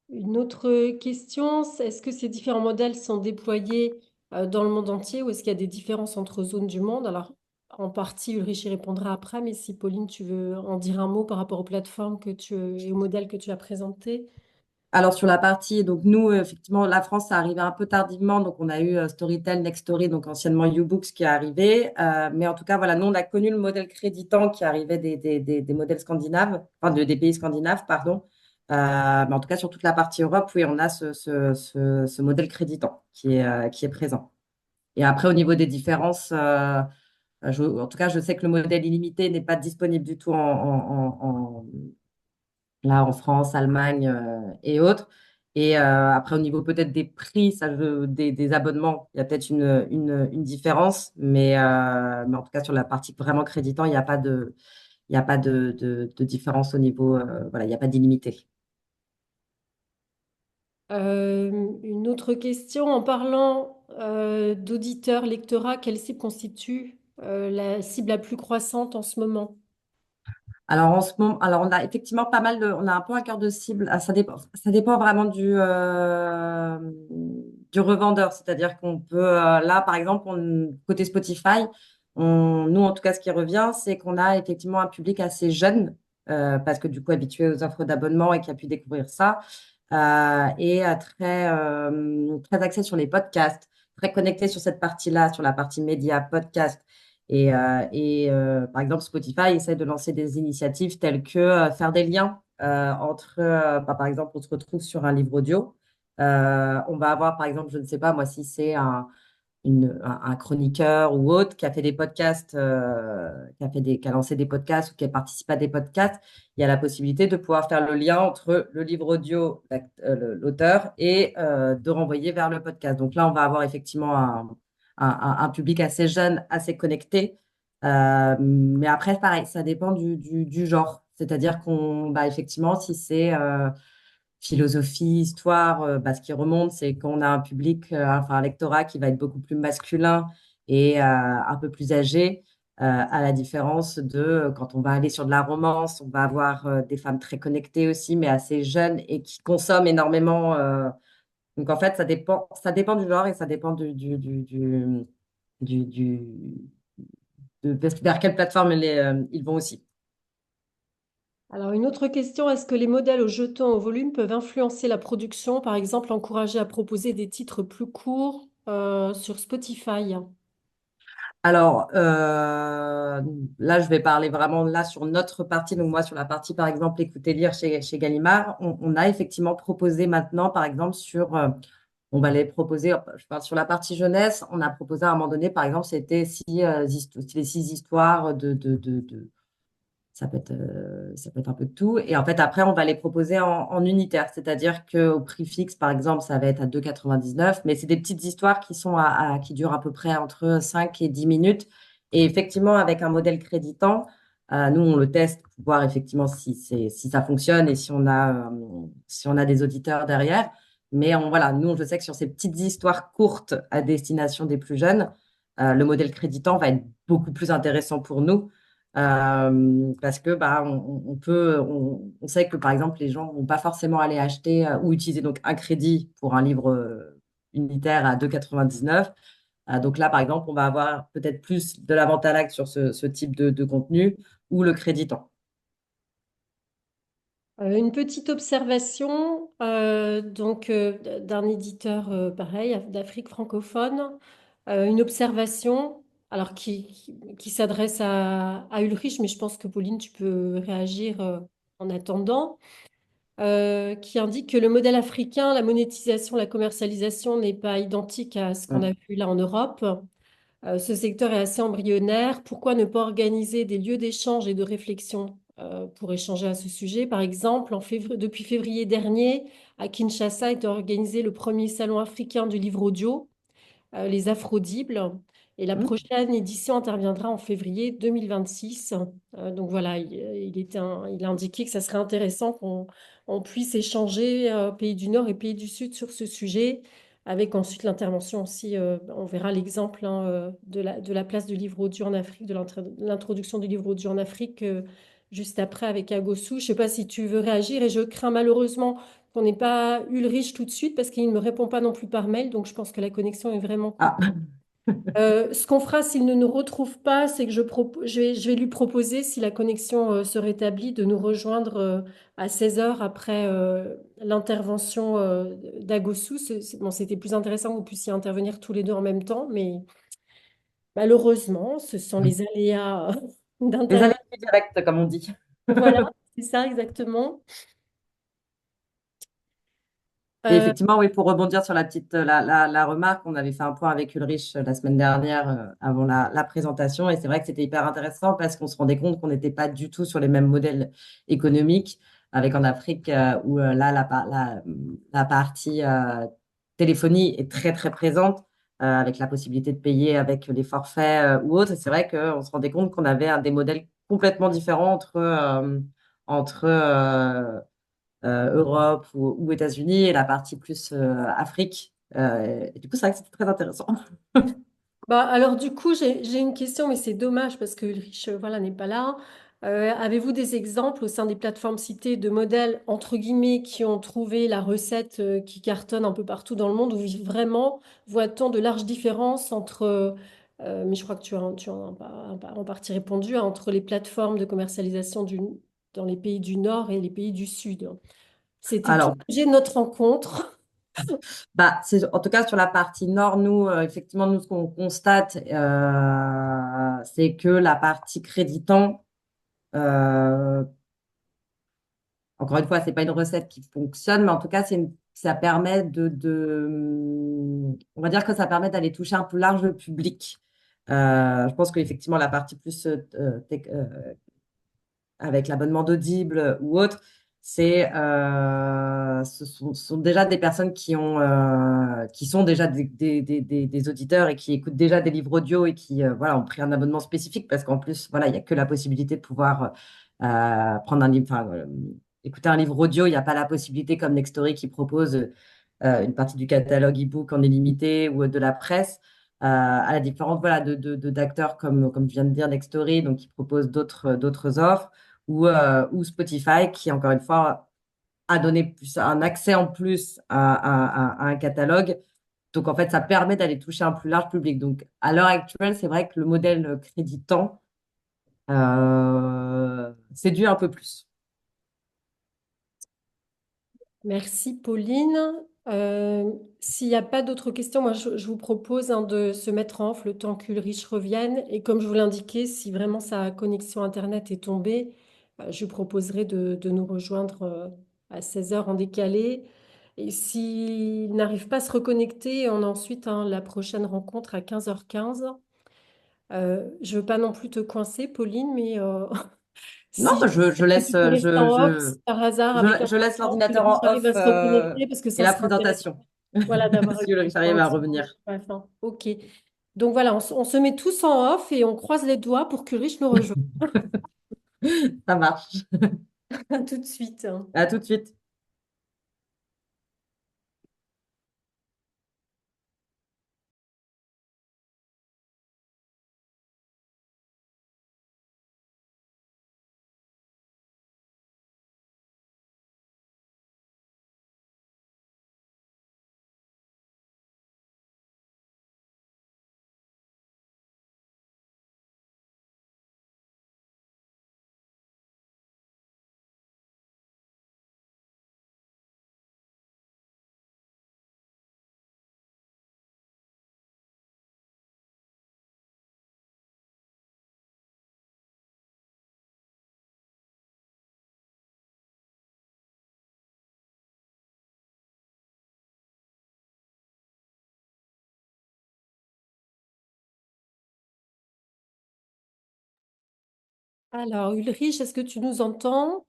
S1: Une autre question, c'est est-ce que ces différents modèles sont déployés dans le monde entier ou est-ce qu'il y a des différences entre zones du monde? Alors, en partie, Ulrich y répondra après, mais si Pauline, tu veux en dire un mot par rapport aux plateformes et aux modèles que tu as présentés.
S2: Alors sur la partie, donc nous, effectivement, la France, ça arrivait un peu tardivement. Donc on a eu Storytel, Nextory, donc anciennement YouBooks qui est arrivé. Mais en tout cas, voilà, nous, on a connu le modèle créditant qui arrivait des modèles scandinaves, enfin des pays scandinaves, pardon. Mais en tout cas, sur toute la partie Europe, oui, on a ce modèle créditant qui est présent. Et après, au niveau des différences, en tout cas, je sais que le modèle illimité n'est pas disponible du tout là en France, Allemagne et autres. Et après, au niveau peut-être des prix, des abonnements, il y a peut-être une différence, mais en tout cas, sur la partie vraiment créditant, il n'y a pas de différence au niveau, voilà, il n'y a pas d'illimité.
S1: Une autre question, en parlant d'auditeurs, lectorat, quelle cible constitue la cible la plus croissante en ce moment?
S2: Alors, en ce moment, alors on a effectivement pas mal on a un peu un cœur de cible. Ça dépend vraiment du revendeur. C'est-à-dire qu'on peut, là, par exemple, côté Spotify, nous, en tout cas, ce qui revient, c'est qu'on a effectivement un public assez jeune, parce que du coup, habitué aux offres d'abonnement et qui a pu découvrir ça, et très axé sur les podcasts, très connecté sur cette partie-là, sur la partie média, podcast. Par exemple, Spotify essaie de lancer des initiatives telles que faire des liens entre, par exemple, on se retrouve sur un livre audio. On va avoir, par exemple, je ne sais pas, moi, si c'est un chroniqueur ou autre qui a fait des podcasts, qui a lancé des podcasts ou qui a participé à des podcasts, il y a la possibilité de pouvoir faire le lien entre le livre audio, l'auteur, et de renvoyer vers le podcast. Donc là, on va avoir effectivement un public assez jeune, assez connecté. Mais après, pareil, ça dépend du genre. C'est-à-dire effectivement, si c'est philosophie, histoire, ce qui remonte, c'est qu'on a un public, enfin un lectorat qui va être beaucoup plus masculin et un peu plus âgé, à la différence de quand on va aller sur de la romance, on va avoir des femmes très connectées aussi, mais assez jeunes et qui consomment énormément. Donc en fait, ça dépend du genre et ça dépend du, vers quelle plateforme ils vont aussi.
S1: Alors, une autre question, est-ce que les modèles au jeton au volume peuvent influencer la production, par exemple, encourager à proposer des titres plus courts sur Spotify?
S2: Alors là, je vais parler vraiment là sur notre partie. Donc moi, sur la partie, par exemple, écouter lire chez Gallimard, on a effectivement proposé maintenant, par exemple, on va les proposer, je parle sur la partie jeunesse, on a proposé à un moment donné, par exemple, c'était les 6 histoires ça peut être un peu de tout. Et en fait, après, on va les proposer en unitaire. C'est-à-dire qu'au prix fixe, par exemple, ça va être à 2,99. Mais c'est des petites histoires qui qui durent à peu près entre 5 et 10 minutes. Et effectivement, avec un modèle créditant, nous, on le teste pour voir effectivement si ça fonctionne et si on a des auditeurs derrière. Mais voilà, nous, je sais que sur ces petites histoires courtes à destination des plus jeunes, le modèle créditant va être beaucoup plus intéressant pour nous parce que on sait que par exemple les gens vont pas forcément aller acheter ou utiliser donc un crédit pour un livre unitaire à 2,99. Donc là par exemple on va avoir peut-être plus de la vente à l'acte sur ce type de contenu ou le créditant.
S1: Une petite observation d'un éditeur pareil d'Afrique francophone. Une observation alors qui s'adresse à Ulrich, mais je pense que Pauline, tu peux réagir en attendant, qui indique que le modèle africain, la monétisation, la commercialisation n'est pas identique à ce qu'on a
S2: Mm.
S1: vu là en Europe. Ce secteur est assez embryonnaire. Pourquoi ne pas organiser des lieux d'échange et de réflexion pour échanger à ce sujet? Par exemple, depuis février dernier, à Kinshasa, a été organisé le premier salon africain du livre audio, les Afraudibles. Et la
S2: Mm.
S1: prochaine édition interviendra en février 2026. Donc voilà, il a indiqué que ça serait intéressant qu'on puisse échanger pays du Nord et pays du Sud sur ce sujet, avec ensuite l'intervention aussi, on verra l'exemple hein, de la place du livre audio en Afrique, de l'introduction du livre audio en Afrique juste après avec Agossou. Je ne sais pas si tu veux réagir et je crains malheureusement qu'on n'ait pas Ulrich tout de suite parce qu'il ne me répond pas non plus par mail, donc je pense que la connexion est vraiment
S2: Ah.
S1: coupée. Ce qu'on fera s'il ne nous retrouve pas, c'est que je vais lui proposer, si la connexion se rétablit, de nous rejoindre à 16 heures après l'intervention d'Agossou. Bon, c'était plus intéressant que vous puissiez intervenir tous les deux en même temps, mais malheureusement, ce sont les aléas
S2: Les
S1: d'Internet.
S2: avis directs, comme on dit.
S1: Voilà, c'est ça exactement.
S2: Et
S1: Euh,
S2: effectivement, oui, pour rebondir sur la remarque, on avait fait un point avec Ulrich la semaine dernière avant la présentation, et c'est vrai que c'était hyper intéressant parce qu'on se rendait compte qu'on n'était pas du tout sur les mêmes modèles économiques, avec en Afrique où là, la partie téléphonie est très, très présente, avec la possibilité de payer avec les forfaits ou autres. Et c'est vrai qu'on se rendait compte qu'on avait des modèles complètement différents entre Europe ou États-Unis et la partie plus Afrique. Et du coup, c'est vrai que c'était très intéressant.
S1: Bah, alors du coup, j'ai une question, mais c'est dommage parce que Ulrich, voilà, n'est pas là. Avez-vous des exemples au sein des plateformes citées de modèles, entre guillemets, qui ont trouvé la recette qui cartonne un peu partout dans le monde, où vraiment voit-on de larges différences mais je crois que tu as en partie répondu, hein, entre les plateformes de commercialisation dans les pays du Nord et les pays du Sud. C'était tout
S2: Alors,
S1: l'objet de notre rencontre.
S2: en tout cas, sur la partie nord, nous, effectivement, nous, ce qu'on constate, c'est que la partie créditant, euh, encore une fois, c'est pas une recette qui fonctionne, mais en tout cas, ça permet on va dire que ça permet d'aller toucher un plus large public. Je pense qu'effectivement, la partie plus avec l'abonnement d'Audible ou autre, ce sont déjà des personnes qui sont déjà des auditeurs et qui écoutent déjà des livres audio et qui voilà, ont pris un abonnement spécifique parce qu'en plus, voilà, il n'y a que la possibilité de pouvoir prendre un livre, enfin, écouter un livre audio. Il n'y a pas la possibilité comme Nextory qui propose une partie du catalogue e-book en illimité ou de la presse. À la différence voilà, d'acteurs comme tu viens de dire, Nextory, donc qui propose d'autres offres, ou Spotify, qui, encore une fois, a donné un accès en plus à un catalogue. Donc, en fait, ça permet d'aller toucher un plus large public. Donc, à l'heure actuelle, c'est vrai que le modèle créditant séduit un peu plus.
S1: Merci Pauline. S'il n'y a pas d'autres questions, moi je vous propose de se mettre en off le temps qu'Ulrich revienne. Et comme je vous l'indiquais, si vraiment sa connexion Internet est tombée, je lui proposerai de nous rejoindre à 16 heures en décalé. Et s'il n'arrive pas à se reconnecter, on a ensuite la prochaine rencontre à 15h15. Je ne veux pas non plus te coincer, Pauline, mais
S2: Non,
S1: si
S2: je
S1: que
S2: laisse,
S1: tu peux rester en off, si par hasard, avec un
S2: je laisse
S1: temps, que
S2: l'ordinateur
S1: Ulrich
S2: en
S1: arrive
S2: off
S1: à se reconnecter, parce que
S2: et
S1: ça
S2: la
S1: sera intéressant.
S2: présentation,
S1: Voilà, d'avoir
S2: si
S1: Ulrich
S2: j'arrive à
S1: aussi
S2: revenir.
S1: à la fin. OK. Donc voilà, on se met tous en off et on croise les doigts pour qu'Ulrich nous rejoigne.
S2: Ça marche.
S1: À tout de suite, hein.
S2: À tout de suite.
S1: Alors, Ulrich, est-ce que tu nous entends?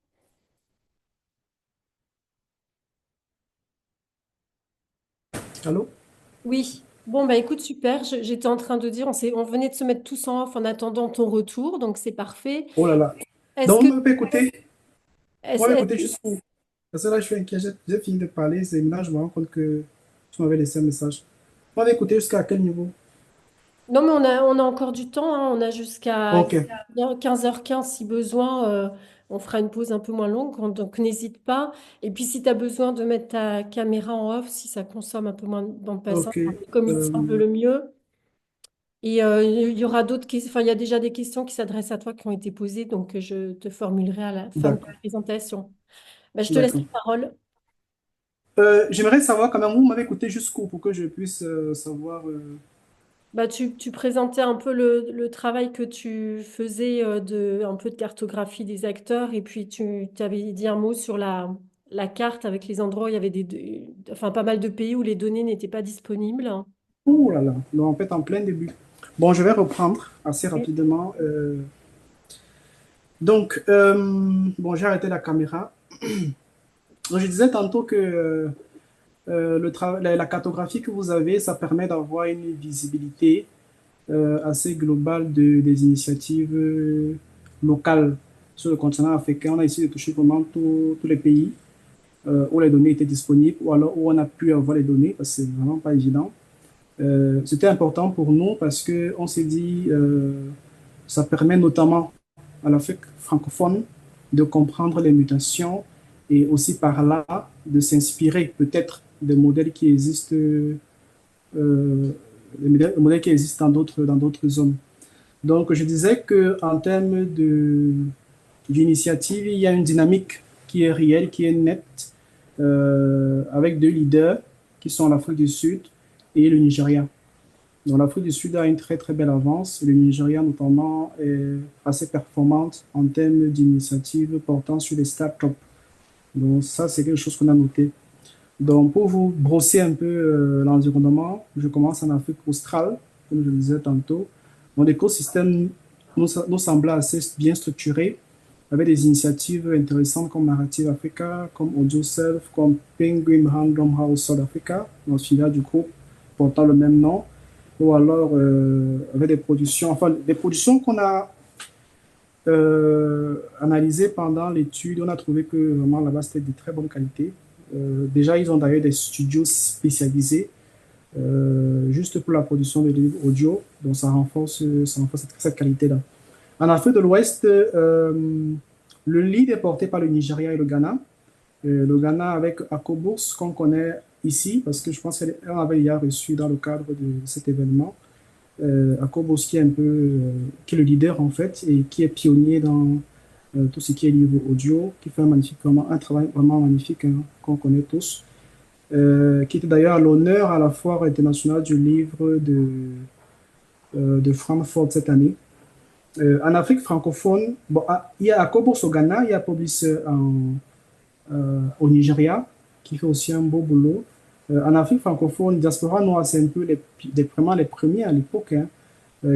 S3: Allô?
S1: Oui. Bon, bah écoute, super. J'étais en train de dire, on venait de se mettre tous en off en attendant ton retour, donc c'est parfait.
S3: Oh là là.
S1: Est-ce
S3: Donc,
S1: que,
S3: vous
S1: est-ce,
S3: m'avez
S1: est-ce
S3: écouté
S1: que-
S3: jusqu'où? Parce que là, je suis inquiet. J'ai fini de parler. C'est là, je me rends compte que tu m'avais laissé un message. Vous m'avez écouté jusqu'à quel niveau?
S1: Non, mais on a encore du temps, hein. On a jusqu'à
S3: Ok,
S1: 15h15 si besoin. On fera une pause un peu moins longue, donc n'hésite pas. Et puis si tu as besoin de mettre ta caméra en off, si ça consomme un peu moins de bande passante,
S3: ok.
S1: comme il te semble
S3: Euh,
S1: le mieux. Et il y aura d'autres questions, enfin il y a déjà des questions qui s'adressent à toi qui ont été posées, donc je te formulerai à la fin de ta
S3: d'accord,
S1: présentation. Ben, je te laisse la
S3: d'accord.
S1: parole.
S3: J'aimerais savoir quand même, vous m'avez écouté jusqu'où pour que je puisse savoir.
S1: Bah, tu présentais un peu le travail que tu faisais un peu de cartographie des acteurs et puis tu avais dit un mot sur la carte avec les endroits où il y avait enfin, pas mal de pays où les données n'étaient pas disponibles.
S3: Ouh là là, donc en fait, en plein début. Bon, je vais reprendre assez
S1: Oui.
S3: rapidement. Bon, j'ai arrêté la caméra. Donc, je disais tantôt que la cartographie que vous avez, ça permet d'avoir une visibilité assez globale des initiatives locales sur le continent africain. On a essayé de toucher vraiment tous les pays où les données étaient disponibles ou alors où on a pu avoir les données, parce que c'est vraiment pas évident. C'était important pour nous parce que on s'est dit, ça permet notamment à l'Afrique francophone de comprendre les mutations et aussi par là de s'inspirer peut-être des modèles qui existent, les modèles qui existent dans d'autres zones. Donc, je disais que en termes d'initiative, il y a une dynamique qui est réelle, qui est nette, avec deux leaders qui sont l'Afrique du Sud et le Nigeria. Donc, l'Afrique du Sud a une très très belle avance. Le Nigeria, notamment, est assez performante en termes d'initiatives portant sur les startups. Donc, ça, c'est quelque chose qu'on a noté. Donc, pour vous brosser un peu l'environnement, je commence en Afrique australe, comme je le disais tantôt. Mon écosystème nous semblait assez bien structuré, avec des initiatives intéressantes comme Narrative Africa, comme AudioSelf, comme Penguin Random House South Africa, dans filiale du groupe portant le même nom, ou alors avec des productions, enfin des productions qu'on a analysé pendant l'étude, on a trouvé que vraiment là-bas, c'était de très bonne qualité. Déjà, ils ont d'ailleurs des studios spécialisés juste pour la production de livres audio. Donc, ça renforce cette qualité-là. En Afrique de l'Ouest, le lead est porté par le Nigeria et le Ghana. Le Ghana avec Akobus, qu'on connaît ici, parce que je pense qu'on avait déjà reçu dans le cadre de cet événement. Akobus qui est un peu, qui est le leader en fait, et qui est pionnier dans tout ce qui est livre audio, qui fait un travail vraiment magnifique hein, qu'on connaît tous, qui était d'ailleurs à l'honneur à la foire internationale du livre de Francfort cette année. En Afrique francophone, bon, il y a Akobus au Ghana, il y a Poblis au Nigeria, qui fait aussi un beau boulot. En Afrique francophone, Diaspora Noire, c'est un peu vraiment les premiers à l'époque hein,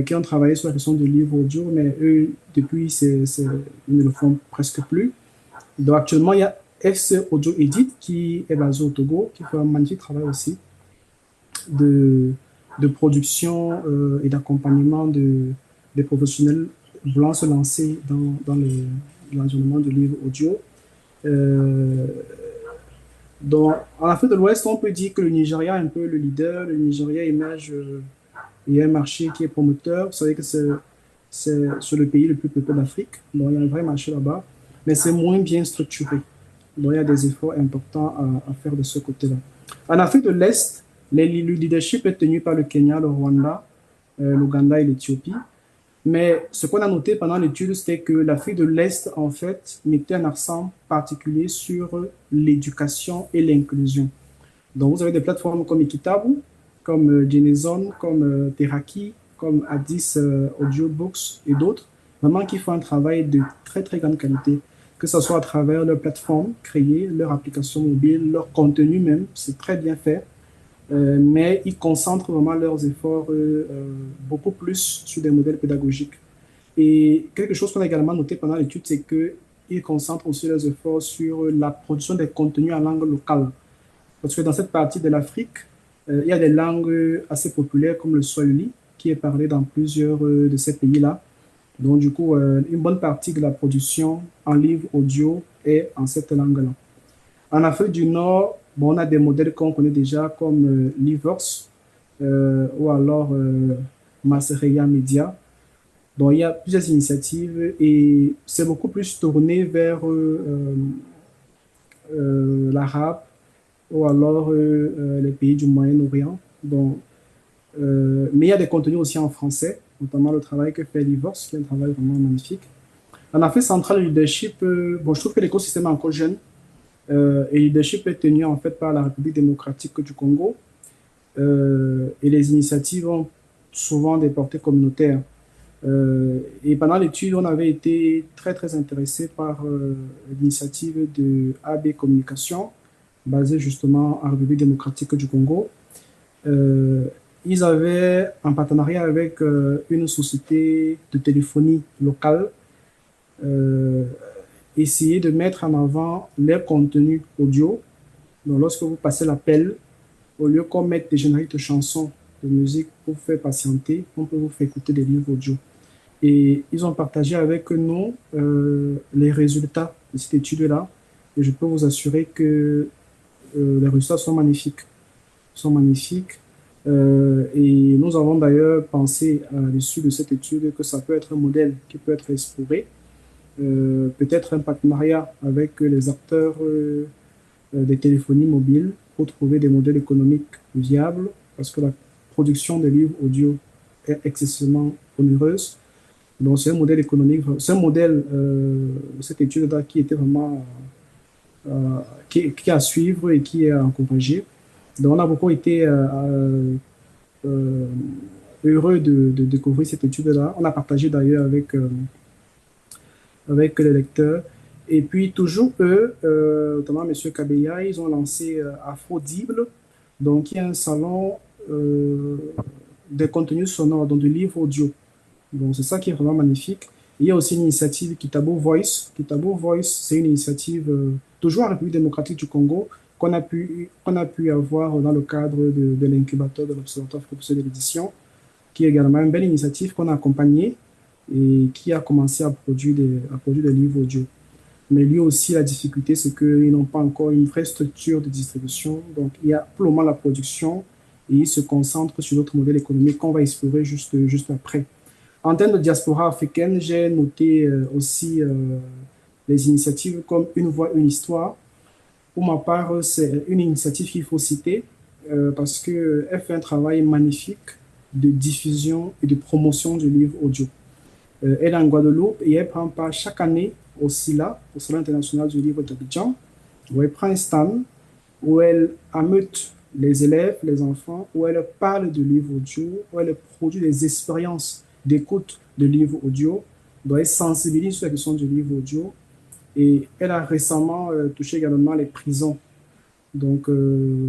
S3: qui ont travaillé sur la question du livre audio, mais eux, depuis, ils ne le font presque plus. Donc actuellement, il y a FC Audio Edit qui est basé au Togo, qui fait un magnifique travail aussi de, de production et d'accompagnement des professionnels voulant se lancer dans l'environnement du livre audio. Euh, donc, en Afrique de l'Ouest, on peut dire que le Nigeria est un peu le leader. Le Nigeria émerge, il y a un marché qui est promoteur. Vous savez que c'est le pays le plus peuplé d'Afrique. Donc, il y a un vrai marché là-bas, mais c'est moins bien structuré. Donc, il y a des efforts importants à faire de ce côté-là. En Afrique de l'Est, le leadership est tenu par le Kenya, le Rwanda, l'Ouganda et l'Éthiopie. Mais ce qu'on a noté pendant l'étude, c'était que l'Afrique de l'Est, en fait, mettait un accent particulier sur l'éducation et l'inclusion. Donc, vous avez des plateformes comme Equitable, comme Genezone, comme Teraki, comme Addis Audiobooks et d'autres, vraiment qui font un travail de très, très grande qualité, que ce soit à travers leurs plateformes créées, leur application mobile, leur contenu même, c'est très bien fait. Mais ils concentrent vraiment leurs efforts beaucoup plus sur des modèles pédagogiques. Et quelque chose qu'on a également noté pendant l'étude, c'est qu'ils concentrent aussi leurs efforts sur la production des contenus en langue locale. Parce que dans cette partie de l'Afrique, il y a des langues assez populaires comme le Swahili, qui est parlé dans plusieurs de ces pays-là. Donc, du coup, une bonne partie de la production en livre audio est en cette langue-là. En Afrique du Nord, bon, on a des modèles qu'on connaît déjà comme Liverse ou alors Masseria Media. Donc, il y a plusieurs initiatives et c'est beaucoup plus tourné vers l'arabe ou alors les pays du Moyen-Orient. Donc, mais il y a des contenus aussi en français, notamment le travail que fait Liverse, qui est un travail vraiment magnifique. En Afrique centrale, le leadership, bon, je trouve que l'écosystème est encore jeune. Et le leadership est tenu en fait par la République démocratique du Congo. Et les initiatives ont souvent des portées communautaires. Et pendant l'étude, on avait été très très intéressé par l'initiative de AB Communication, basée justement en République démocratique du Congo. Ils avaient un partenariat avec une société de téléphonie locale essayer de mettre en avant les contenus audio. Donc, lorsque vous passez l'appel, au lieu qu'on mette des génériques de chansons, de musique pour faire patienter, on peut vous faire écouter des livres audio. Et ils ont partagé avec nous les résultats de cette étude-là. Et je peux vous assurer que les résultats sont magnifiques. Sont magnifiques. Et nous avons d'ailleurs pensé à l'issue de cette étude que ça peut être un modèle qui peut être exploré peut-être un partenariat avec les acteurs des téléphonies mobiles pour trouver des modèles économiques viables parce que la production de livres audio est excessivement onéreuse. Donc, c'est un modèle économique, c'est un modèle, cette étude-là qui était vraiment qui est à suivre et qui est à encourager. Donc, on a beaucoup été heureux de découvrir cette étude-là. On a partagé d'ailleurs avec les lecteurs. Et puis, toujours eux, notamment M. Kabeya, ils ont lancé Afrodible, donc qui est un salon des contenus sonores, donc de livres audio. Donc, c'est ça qui est vraiment magnifique. Il y a aussi l'initiative Kitabo Voice. Kitabo Voice, c'est une initiative toujours en République démocratique du Congo qu'on a pu avoir dans le cadre de l'incubateur de l'Observatoire français de l'édition, qui est également une belle initiative qu'on a accompagnée et qui a commencé à produire des livres audio. Mais lui aussi, la difficulté, c'est qu'ils n'ont pas encore une vraie structure de distribution. Donc, il y a pour le moment la production et ils se concentrent sur notre modèle économique qu'on va explorer juste après. En termes de diaspora africaine, j'ai noté aussi les initiatives comme Une voix, une histoire. Pour ma part, c'est une initiative qu'il faut citer parce qu'elle fait un travail magnifique de diffusion et de promotion du livre audio. Elle est en Guadeloupe et elle prend part chaque année au SILA, au Salon international du livre d'Abidjan, où elle prend un stand, où elle ameute les élèves, les enfants, où elle parle de livres audio, où elle produit des expériences d'écoute de livres audio, où elle sensibilise sur la question du livre audio. Et elle a récemment touché également les prisons. Donc,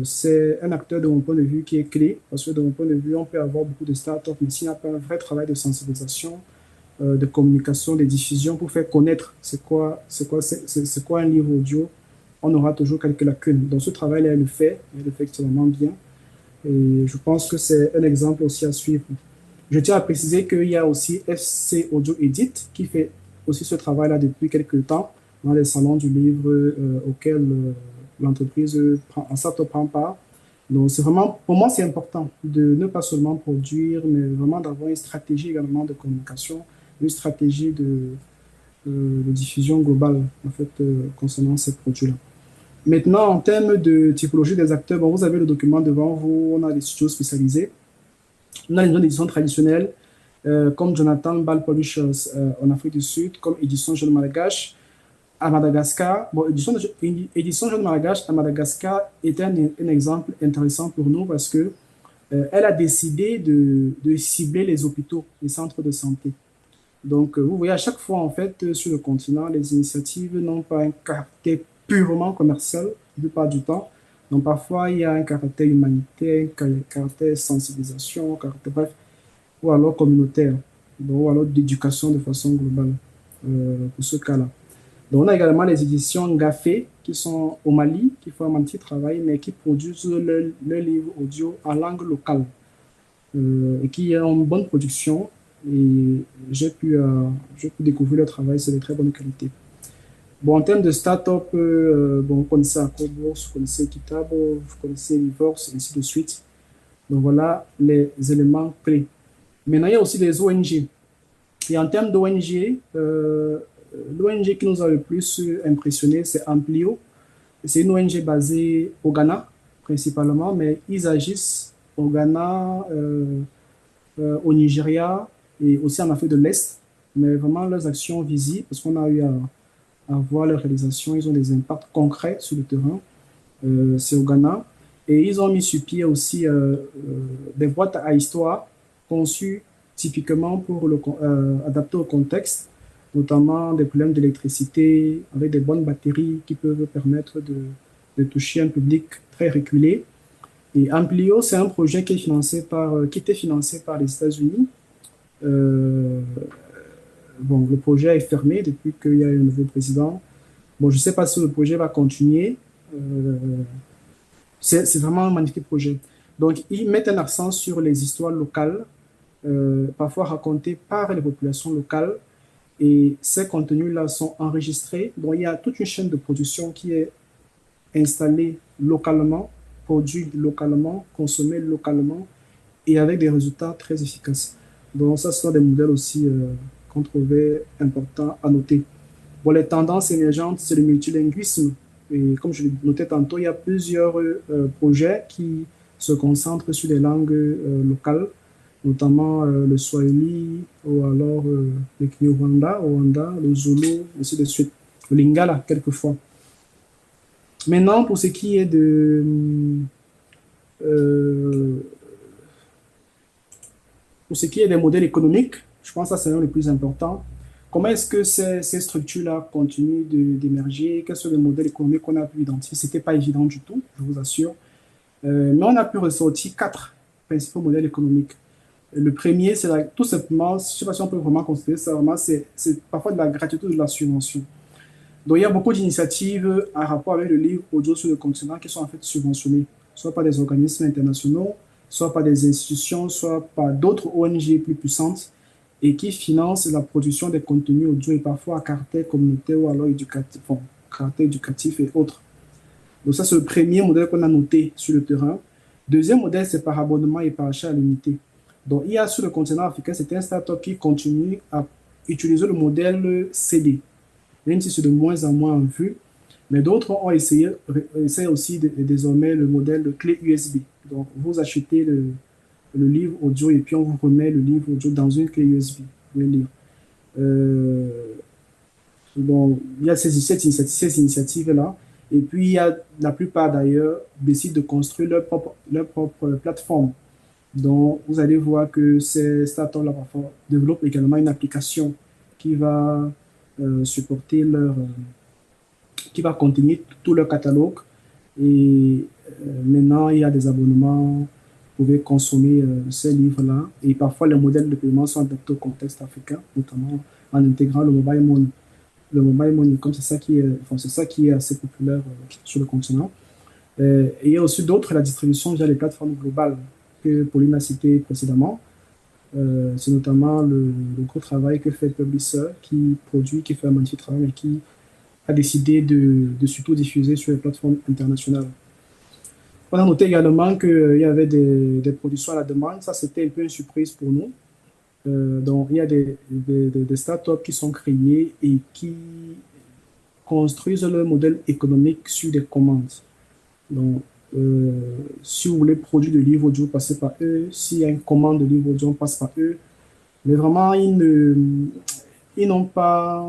S3: c'est un acteur de mon point de vue qui est clé, parce que de mon point de vue, on peut avoir beaucoup de startups, mais s'il n'y a pas un vrai travail de sensibilisation, de communication, de diffusion pour faire connaître c'est quoi un livre audio, on aura toujours quelques lacunes. Donc ce travail-là, elle le fait extrêmement bien. Et je pense que c'est un exemple aussi à suivre. Je tiens à préciser qu'il y a aussi FC Audio Edit qui fait aussi ce travail-là depuis quelques temps dans les salons du livre auxquels l'entreprise en startup prend part. Donc, c'est vraiment, pour moi, c'est important de ne pas seulement produire, mais vraiment d'avoir une stratégie également de communication, une stratégie de diffusion globale, en fait, concernant ces produits-là. Maintenant, en termes de typologie des acteurs, bon, vous avez le document devant vous, on a des studios spécialisés, on a les zones d'édition traditionnelles, comme Jonathan Ball Publishers en Afrique du Sud, comme Édition Jeune Malgache, à Madagascar. Bon, Édition Jeune Malgache à Madagascar est un exemple intéressant pour nous parce que elle a décidé de cibler les hôpitaux, les centres de santé. Donc, vous voyez, à chaque fois, en fait, sur le continent, les initiatives n'ont pas un caractère purement commercial, la plupart du temps. Donc, parfois, il y a un caractère humanitaire, un caractère sensibilisation, caractère, bref, ou alors communautaire, donc, ou alors d'éducation de façon globale, pour ce cas-là. Donc, on a également les éditions Gafé, qui sont au Mali, qui font un petit travail, mais qui produisent le livre audio en langue locale et qui ont une bonne production. Et j'ai pu découvrir le travail, c'est de très bonne qualité. Bon, en termes de start-up, bon, vous connaissez Akobo, vous connaissez Kitabo, vous connaissez Reverse, ainsi de suite. Donc voilà les éléments clés. Maintenant, il y a aussi les ONG. Et en termes d'ONG, l'ONG qui nous a le plus impressionné, c'est Amplio. C'est une ONG basée au Ghana, principalement, mais ils agissent au Ghana, au Nigeria et aussi en Afrique de l'Est. Mais vraiment, leurs actions visibles, parce qu'on a eu à voir leurs réalisations, ils ont des impacts concrets sur le terrain. C'est au Ghana. Et ils ont mis sur pied aussi des boîtes à histoire conçues typiquement pour adapter au contexte, notamment des problèmes d'électricité avec des bonnes batteries qui peuvent permettre de toucher un public très reculé. Et Amplio, c'est un projet qui était financé par les États-Unis. Euh, bon, le projet est fermé depuis qu'il y a un nouveau président. Bon, je ne sais pas si le projet va continuer. Euh, c'est vraiment un magnifique projet. Donc, ils mettent un accent sur les histoires locales, parfois racontées par les populations locales. Et ces contenus-là sont enregistrés. Donc, il y a toute une chaîne de production qui est installée localement, produite localement, consommée localement et avec des résultats très efficaces. Donc, ça, ce sont des modèles aussi qu'on trouvait importants à noter. Bon, les tendances émergentes, c'est le multilinguisme. Et comme je le notais tantôt, il y a plusieurs projets qui se concentrent sur les langues locales, notamment le Swahili ou alors le Kinyarwanda, le Zulu, ainsi de suite. Le Lingala, quelquefois. Maintenant, euh, pour ce qui est des modèles économiques, je pense que ça c'est le plus important. Comment est-ce que ces structures-là continuent d'émerger? Quels sont les modèles économiques qu'on a pu identifier? Ce n'était pas évident du tout, je vous assure. Mais on a pu ressortir quatre principaux modèles économiques. Le premier, c'est tout simplement, je ne sais pas si on peut vraiment considérer ça, vraiment, c'est parfois de la gratuité ou de la subvention. Donc, il y a beaucoup d'initiatives en rapport avec le livre audio sur le continent qui sont en fait subventionnées, soit par des organismes internationaux, soit par des institutions, soit par d'autres ONG plus puissantes. et qui financent la production des contenus audio et parfois à caractère communautaire ou alors éducatif, enfin, caractère éducatif et autres. Donc ça, c'est le premier modèle qu'on a noté sur le terrain. Deuxième modèle, c'est par abonnement et par achat limité. Donc il y a sur le continent africain, c'est un startup qui continue à utiliser le modèle CD, même si c'est de moins en moins en vue. Mais d'autres ont essayé aussi désormais le modèle de clé USB. Donc vous achetez le livre audio et puis on vous remet le livre audio dans une clé USB. Vous pouvez lire. Euh, Bon, il y a ces initiatives-là. Et puis, il y a la plupart d'ailleurs décident de construire leur propre plateforme. Donc, vous allez voir que ces startups-là parfois développent également une application qui va supporter qui va contenir tout leur catalogue. Et maintenant, il y a des abonnements. Vous pouvez consommer ces livres-là. Et parfois, les modèles de paiement sont adaptés au contexte africain, notamment en intégrant le mobile money, comme c'est ça qui est assez populaire sur le continent. Et il y a aussi d'autres, la distribution via les plateformes globales que Pauline a cité précédemment. C'est notamment le gros travail que fait Publisher, qui produit, qui fait un magnifique travail, mais qui a décidé de surtout diffuser sur les plateformes internationales. On a noté également qu'il y avait des productions à la demande. Ça, c'était un peu une surprise pour nous. Donc, il y a des startups qui sont créées et qui construisent leur modèle économique sur des commandes. Donc, si vous voulez produire des livres audio, passez par eux. S'il y a une commande de livres audio, on passe par eux. Mais vraiment, ils n'ont pas,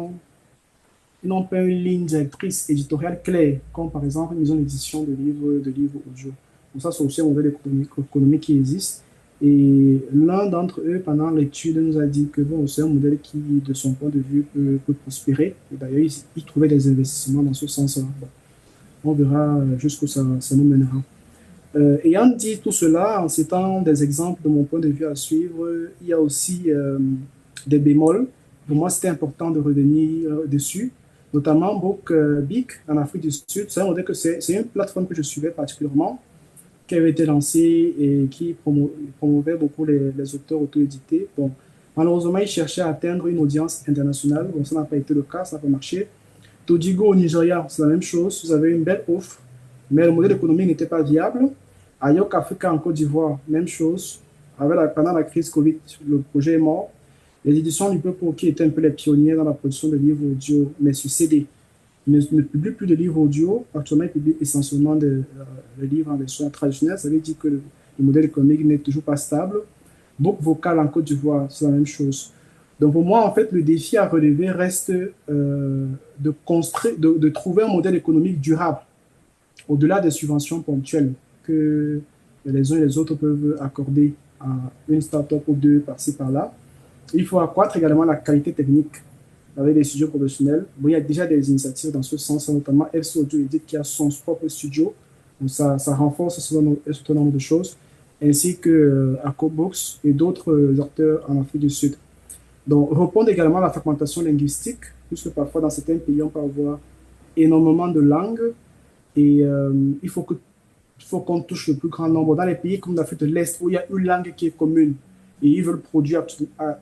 S3: ils n'ont pas une ligne directrice éditoriale claire, comme par exemple une maison d'édition de livres audio. Donc ça, c'est aussi un modèle économique qui existe. Et l'un d'entre eux, pendant l'étude, nous a dit que bon, c'est un modèle qui, de son point de vue, peut prospérer. Et d'ailleurs, il trouvait des investissements dans ce sens-là. Bon, on verra jusqu'où ça nous mènera. Ayant dit tout cela, en citant des exemples de mon point de vue à suivre, il y a aussi des bémols. Pour moi, c'était important de revenir dessus, notamment Book Big en Afrique du Sud. C'est un modèle c'est une plateforme que je suivais particulièrement, qui avait été lancée et qui promouvait beaucoup les auteurs auto-édités. Bon, malheureusement, ils cherchaient à atteindre une audience internationale. Bon, ça n'a pas été le cas, ça n'a pas marché. Todigo au Nigeria, c'est la même chose. Vous avez une belle offre, mais le modèle économique n'était pas viable. Ayok Africa en Côte d'Ivoire, même chose. Pendant la crise Covid, le projet est mort. Les éditions du Peuple qui étaient un peu les pionniers dans la production de livres audio, mais sur CD, ne publie plus de livres audio. Actuellement, il publie essentiellement des livres en version traditionnelle. Ça veut dire que le modèle économique n'est toujours pas stable. Book Vocal en Côte d'Ivoire, c'est la même chose. Donc pour moi, en fait, le défi à relever reste de trouver un modèle économique durable, au-delà des subventions ponctuelles que les uns et les autres peuvent accorder à une start-up ou deux par-ci par-là. Il faut accroître également la qualité technique avec des studios professionnels. Bon, il y a déjà des initiatives dans ce sens, notamment FC Audio Edit qui a son propre studio. Donc ça renforce un certain nombre de choses, ainsi que AcoBox et d'autres acteurs en Afrique du Sud. Donc, répondre également à la fragmentation linguistique, puisque parfois dans certains pays, on peut avoir énormément de langues et il faut qu'on touche le plus grand nombre. Dans les pays comme l'Afrique de l'Est, où il y a une langue qui est commune, et ils veulent produire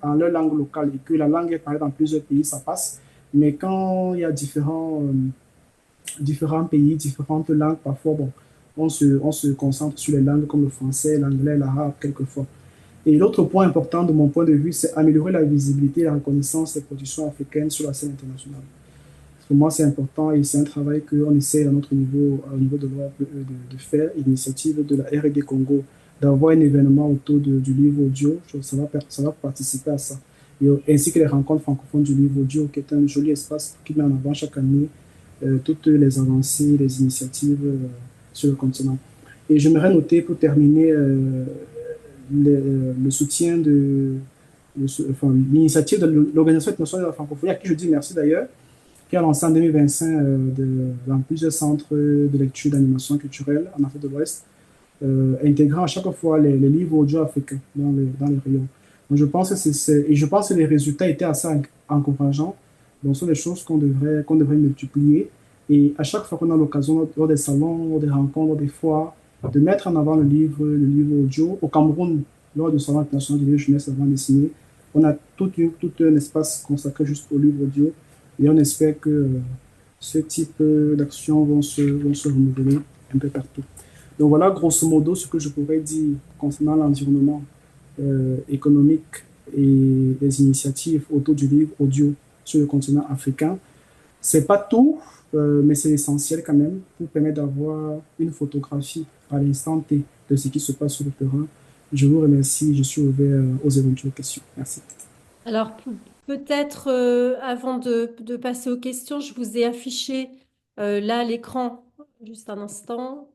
S3: en leur langue locale et que la langue est parlée dans plusieurs pays, ça passe. Mais quand il y a différents pays, différentes langues, parfois, bon, on se concentre sur les langues comme le français, l'anglais, l'arabe, quelquefois. Et l'autre point important de mon point de vue, c'est améliorer la visibilité et la reconnaissance des productions africaines sur la scène internationale. Pour moi, c'est important et c'est un travail qu'on essaie à notre niveau, au niveau de l'Europe, de faire. L'initiative de la R&D Congo, d'avoir un événement autour du livre audio, ça va participer à ça. Et, ainsi que les rencontres francophones du livre audio, qui est un joli espace qui met en avant chaque année toutes les avancées, les initiatives sur le continent. Et j'aimerais noter pour terminer le soutien l'initiative de l'Organisation internationale de la francophonie, à qui je dis merci d'ailleurs, qui a lancé en 2025 dans plusieurs centres de lecture d'animation culturelle en Afrique de l'Ouest, intégrant à chaque fois les livres audio africains dans les rayons. Donc je pense que les résultats étaient assez encourageants. Donc, ce sont des choses qu'on devrait multiplier. Et à chaque fois qu'on a l'occasion, lors des salons, lors des rencontres, des foires, de mettre en avant le livre audio. Au Cameroun, lors du Salon international du livre jeunesse avant dessiné, On a tout un espace consacré juste au livre audio et on espère que ce type d'actions vont se renouveler un peu partout. Donc voilà, grosso modo, ce que je pourrais dire concernant l'environnement économique et les initiatives autour du livre audio sur le continent africain. C'est pas tout, mais c'est essentiel quand même pour permettre d'avoir une photographie à l'instant T de ce qui se passe sur le terrain. Je vous remercie, je suis ouvert aux éventuelles questions. Merci.
S1: Alors, peut-être avant de passer aux questions, je vous ai affiché là à l'écran, juste un instant.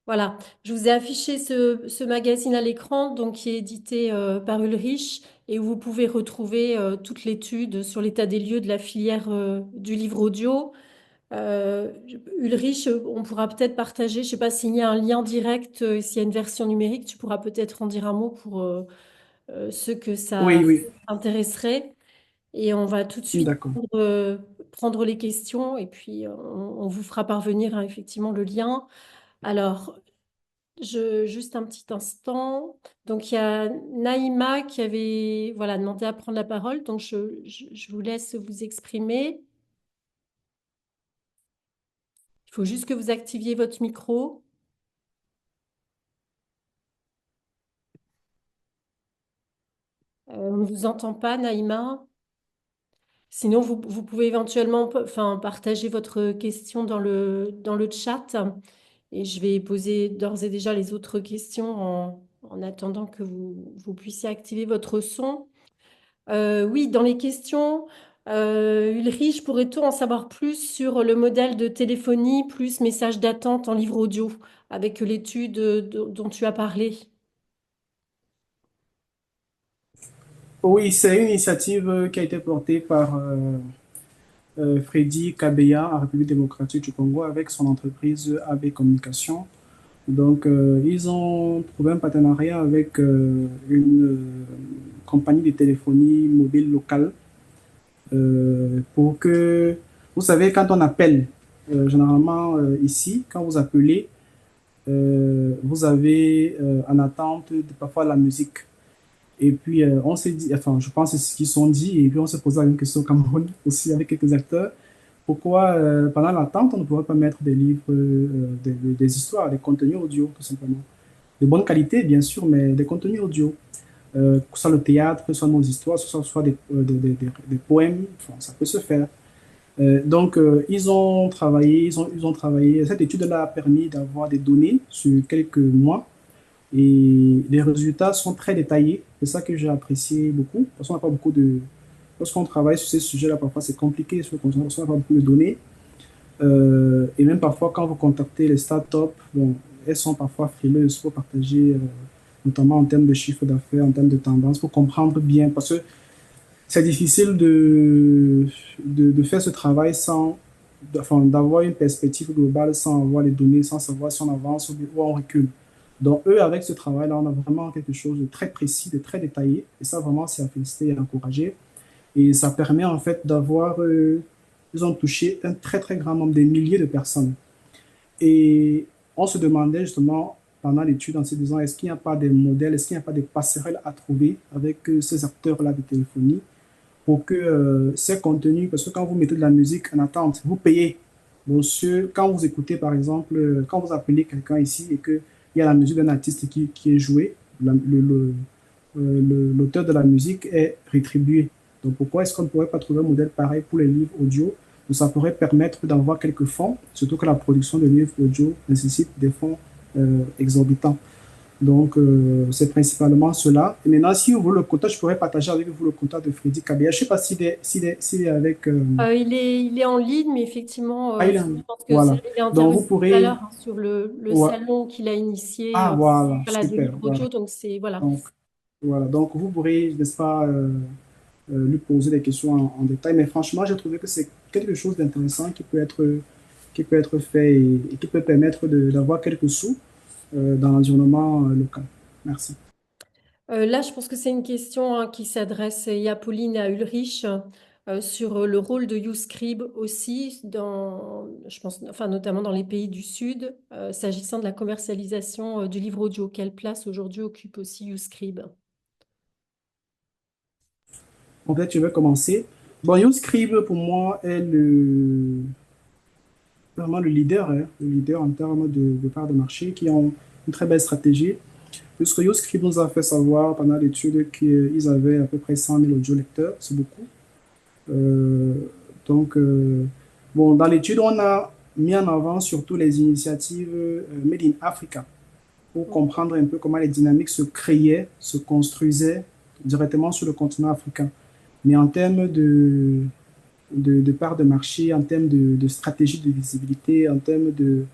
S1: Voilà, je vous ai affiché ce magazine à l'écran, donc qui est édité par Ulrich et où vous pouvez retrouver toute l'étude sur l'état des lieux de la filière du livre audio. Euh, Ulrich, on pourra peut-être partager, je ne sais pas s'il y a un lien direct, s'il y a une version numérique, tu pourras peut-être en dire un mot pour ceux que ça
S3: Oui, oui,
S1: intéresserait. Et on va tout de suite
S3: d'accord.
S1: prendre les questions et puis on vous fera parvenir hein, effectivement le lien. Alors, juste un petit instant. Donc, il y a Naïma qui avait voilà, demandé à prendre la parole. Donc, je vous laisse vous exprimer. Il faut juste que vous activiez votre micro. On ne vous entend pas, Naïma. Sinon, vous pouvez éventuellement enfin, partager votre question dans le chat. Et je vais poser d'ores et déjà les autres questions en attendant que vous puissiez activer votre son. Oui, dans les questions, Ulrich, pourrait-on en savoir plus sur le modèle de téléphonie plus message d'attente en livre audio avec l'étude dont tu as parlé?
S3: Oui, c'est une initiative qui a été portée par Freddy Kabeya en République démocratique du Congo avec son entreprise AB Communication. Donc, ils ont trouvé un partenariat avec une compagnie de téléphonie mobile locale pour que, vous savez, quand on appelle, généralement ici, quand vous appelez, vous avez en attente parfois la musique. Et puis, on s'est dit, enfin, je pense que c'est ce qu'ils se sont dit, et puis on s'est posé une question au Cameroun aussi avec quelques acteurs. Pourquoi, pendant l'attente, on ne pourrait pas mettre des livres, des histoires, des contenus audio, tout simplement. De bonne qualité, bien sûr, mais des contenus audio. Que ce soit le théâtre, que ce soit nos histoires, que ce soit des poèmes, enfin, ça peut se faire. Donc, ils ont travaillé. Cette étude-là a permis d'avoir des données sur quelques mois et les résultats sont très détaillés. C'est ça que j'ai apprécié beaucoup. Parce qu'on n'a pas beaucoup de. Lorsqu'on travaille sur ces sujets-là, parfois c'est compliqué, parce qu'on n'a pas beaucoup de données. Et même parfois, quand vous contactez les startups, bon, elles sont parfois frileuses pour partager, notamment en termes de chiffre d'affaires, en termes de tendance, pour comprendre bien. Parce que c'est difficile de faire ce travail sans, enfin, d'avoir une perspective globale sans avoir les données, sans savoir si on avance ou on recule. Donc, eux, avec ce travail-là, on a vraiment quelque chose de très précis, de très détaillé. Et ça, vraiment, c'est à féliciter et à encourager. Et ça permet, en fait, d'avoir, ils ont touché un très, très grand nombre, des milliers de personnes. Et on se demandait justement, pendant l'étude, en se disant, est-ce qu'il n'y a pas des modèles, est-ce qu'il n'y a pas des passerelles à trouver avec ces acteurs-là de téléphonie pour que ces contenus, parce que quand vous mettez de la musique en attente, vous payez. Donc, quand vous écoutez, par exemple, quand vous appelez quelqu'un ici et qu'il y a la musique d'un artiste qui est jouée, l'auteur de la musique est rétribué. Donc, pourquoi est-ce qu'on ne pourrait pas trouver un modèle pareil pour les livres audio? Donc, ça pourrait permettre d'avoir quelques fonds, surtout que la production de livres audio nécessite des fonds exorbitants. Donc, c'est principalement cela. Et maintenant, si vous voulez le quota, je pourrais partager avec vous le quota de Freddy Kabea. Je ne sais pas s'il est avec.
S1: Il est en ligne, mais effectivement,
S3: Ah,
S1: je pense que
S3: voilà.
S1: il est
S3: Donc, vous
S1: intervenu tout à
S3: pourrez.
S1: l'heure hein, sur le
S3: Ouais.
S1: salon qu'il a initié
S3: Ah, voilà,
S1: voilà, de
S3: super.
S1: livres
S3: Voilà.
S1: audio. Donc, c'est voilà.
S3: Donc, voilà. Donc, vous pourrez, n'est-ce pas, lui poser des questions en détail. Mais franchement, j'ai trouvé que c'est quelque chose d'intéressant qui peut être fait et qui peut permettre d'avoir quelques sous dans l'environnement local. Merci.
S1: Là, je pense que c'est une question hein, qui s'adresse et à Pauline et à Ulrich sur le rôle de YouScribe aussi, je pense, enfin, notamment dans les pays du Sud, s'agissant de la commercialisation du livre audio. Quelle place aujourd'hui occupe aussi YouScribe?
S3: En fait, je vais commencer. Bon, YouScribe, pour moi, est vraiment le leader, hein, le leader en termes de part de marché, qui ont une très belle stratégie. Puisque YouScript nous a fait savoir pendant l'étude qu'ils avaient à peu près 100 000 audiolecteurs, c'est beaucoup. Euh, donc, bon, dans l'étude, on a mis en avant surtout les initiatives Made in Africa pour comprendre un peu comment les dynamiques se créaient, se construisaient directement sur le continent africain. Mais en termes de part de marché, en termes de stratégie de visibilité, en termes de...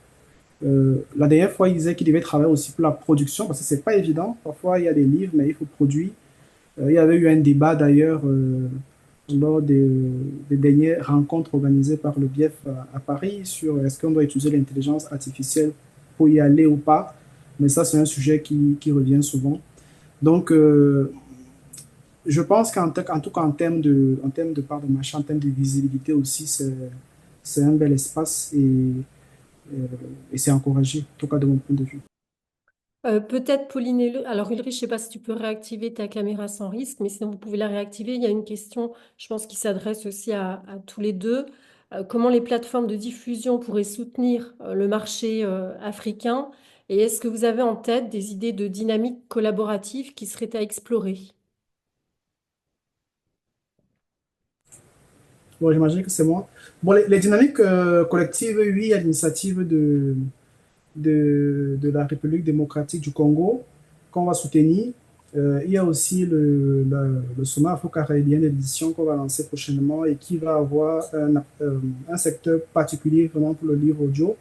S3: la dernière fois, il disait qu'il devait travailler aussi pour la production, parce que c'est pas évident. Parfois, il y a des livres, mais il faut produire. Il y avait eu un débat d'ailleurs lors des dernières rencontres organisées par le BIEF à Paris sur est-ce qu'on doit utiliser l'intelligence artificielle pour y aller ou pas. Mais ça, c'est un sujet qui revient souvent. Donc, je pense en tout cas en termes de part de marché, en termes de visibilité aussi, c'est un bel espace euh, et c'est encouragé, en tout cas de mon point de vue.
S1: Peut-être Pauline et alors Ulrich, je ne sais pas si tu peux réactiver ta caméra sans risque, mais sinon vous pouvez la réactiver. Il y a une question, je pense, qui s'adresse aussi à tous les deux. Comment les plateformes de diffusion pourraient soutenir le marché africain? Et est-ce que vous avez en tête des idées de dynamique collaborative qui seraient à explorer?
S3: Bon, j'imagine que c'est moi. Bon, les dynamiques collectives, oui, il y a l'initiative de la République démocratique du Congo qu'on va soutenir. Il y a aussi le sommet afro-caribéen d'édition qu'on va lancer prochainement et qui va avoir un secteur particulier vraiment pour le livre audio.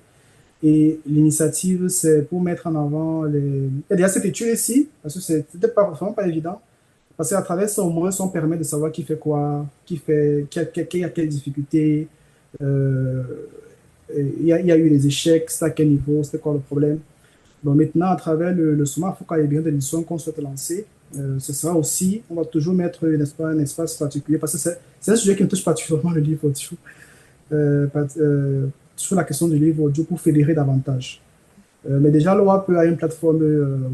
S3: Et l'initiative, c'est pour mettre en avant les... Il y a déjà cette étude ici, parce que c'était pas, vraiment pas évident. Parce qu'à travers ça, au moins, on permet de savoir qui fait quoi, qui a quelle difficulté, euh, il y a eu des échecs, c'est à quel niveau, c'était quoi le problème. Donc maintenant, à travers le sommet afro-caribéen de l'édition qu'on souhaite lancer, ce sera aussi, on va toujours mettre, n'est-ce pas, un espace particulier, parce que c'est un sujet qui me touche particulièrement le livre audio, sur la question du livre audio pour fédérer davantage. Mais déjà, l'OAP a une plateforme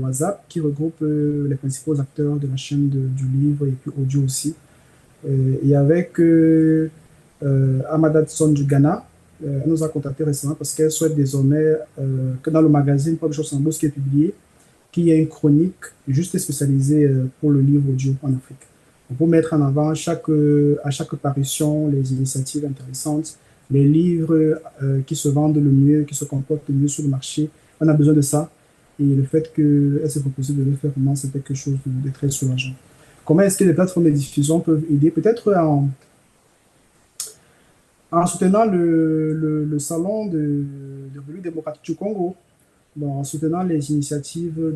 S3: WhatsApp qui regroupe les principaux acteurs de la chaîne du livre et puis audio aussi. Et avec Amada Tson du Ghana, elle nous a contacté récemment parce qu'elle souhaite désormais que dans le magazine Pop Chose Sambos qui est publié, qu'il y ait une chronique juste spécialisée pour le livre audio en Afrique. Donc, pour mettre en avant à chaque parution les initiatives intéressantes, les livres qui se vendent le mieux, qui se comportent le mieux sur le marché. On a besoin de ça. Et le fait qu'elle s'est proposée de le faire vraiment, c'est quelque chose de très soulageant. Comment est-ce que les plateformes de diffusion peuvent aider? Peut-être en soutenant le salon de République démocratique du Congo, bon, en soutenant les initiatives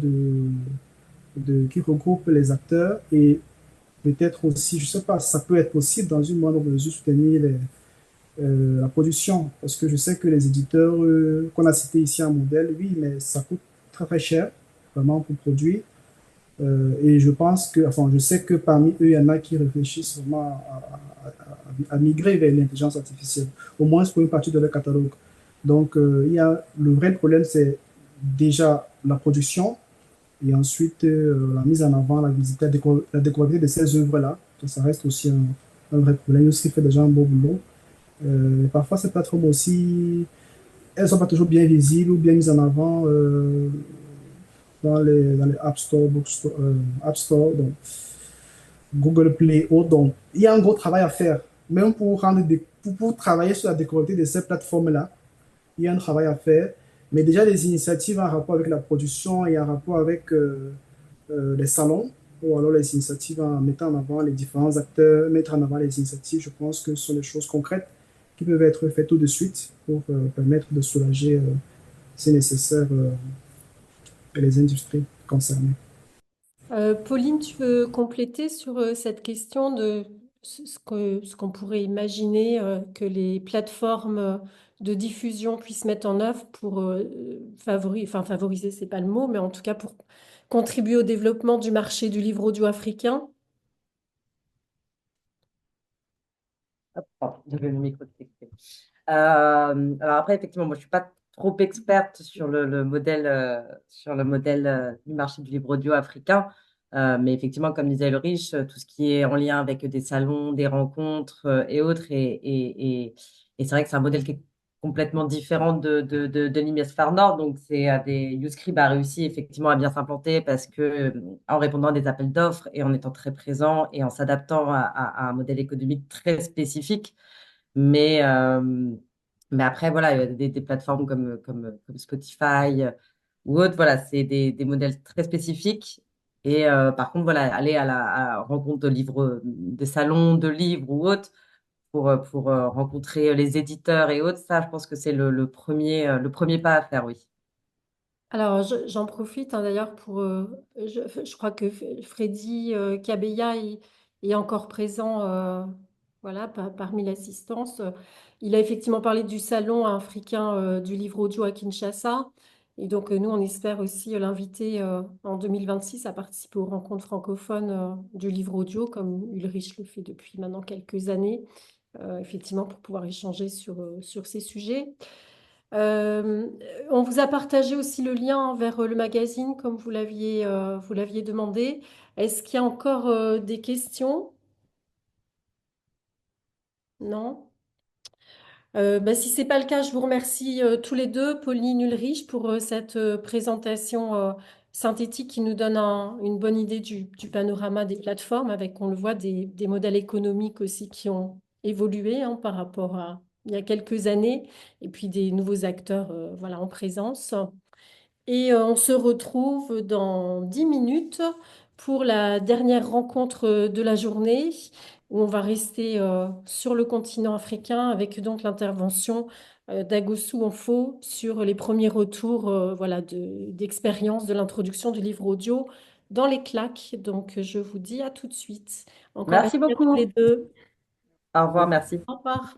S3: qui regroupent les acteurs et peut-être aussi, je ne sais pas, ça peut être possible dans une moindre mesure soutenir la production, parce que je sais que les éditeurs qu'on a cités ici en modèle, oui, mais ça coûte très très cher, vraiment, pour produire. Et je pense que, enfin, je sais que parmi eux, il y en a qui réfléchissent vraiment à migrer vers l'intelligence artificielle, au moins pour une partie de leur catalogue. Donc, il y a, le vrai problème, c'est déjà la production et ensuite la mise en avant, la visite, la découverte de ces œuvres-là. Ça reste aussi un vrai problème. Aussi fait déjà un beau boulot. Parfois, ces plateformes aussi, elles ne sont pas toujours bien visibles ou bien mises en avant dans les App Store, App Store, donc Google Play, autres. Donc, il y a un gros travail à faire. Même pour travailler sur la découverte de ces plateformes-là, il y a un travail à faire. Mais déjà, les initiatives en rapport avec la production et en rapport avec les salons, ou alors les initiatives en mettant en avant les différents acteurs, mettre en avant les initiatives, je pense que ce sont des choses concrètes qui peuvent être faites tout de suite pour permettre de soulager, si nécessaire, les industries concernées.
S1: Pauline, tu veux compléter sur cette question de ce qu'on pourrait imaginer que les plateformes de diffusion puissent mettre en œuvre pour enfin, favoriser, c'est pas le mot, mais en tout cas pour contribuer au développement du marché du livre audio africain?
S2: Oh, j'avais le micro détecté. Alors après, effectivement, moi, je suis pas trop experte sur le modèle du marché du livre audio africain. Mais effectivement, comme disait Ulrich, tout ce qui est en lien avec des salons, des rencontres et autres, et c'est vrai que c'est un modèle qui est complètement différent de l'hémisphère nord. Donc, Youscribe a réussi effectivement à bien s'implanter parce que en répondant à des appels d'offres et en étant très présent et en s'adaptant à un modèle économique très spécifique. Mais, euh, mais après, voilà, il y a des plateformes comme Spotify ou autres, voilà, c'est des modèles très spécifiques. Et par contre, voilà, aller à la rencontre de livres, de salons, de livres ou autres, pour rencontrer les éditeurs et autres, ça, je pense que c'est le premier pas à faire, oui.
S1: Alors, j'en profite hein, d'ailleurs pour. Je crois que Freddy Kabeya est encore présent voilà, parmi l'assistance. Il a effectivement parlé du salon africain du livre audio à Kinshasa. Et donc, nous, on espère aussi l'inviter en 2026 à participer aux rencontres francophones du livre audio, comme Ulrich le fait depuis maintenant quelques années, effectivement, pour pouvoir échanger sur ces sujets. Euh, on vous a partagé aussi le lien vers le magazine, comme vous l'aviez demandé. Est-ce qu'il y a encore des questions? Non? Bah, si ce n'est pas le cas, je vous remercie tous les deux, Pauline Ulrich, pour cette présentation synthétique qui nous donne une bonne idée du panorama des plateformes, avec, on le voit, des modèles économiques aussi qui ont évolué hein, par rapport à il y a quelques années, et puis des nouveaux acteurs voilà, en présence. Et on se retrouve dans 10 minutes pour la dernière rencontre de la journée, où on va rester sur le continent africain avec donc l'intervention d'Agossou Onfo sur les premiers retours voilà, d'expérience de l'introduction du livre audio dans les claques. Donc je vous dis à tout de suite. Encore merci
S2: Merci
S1: à tous les
S2: beaucoup.
S1: deux.
S2: Au revoir, merci.
S1: Au revoir.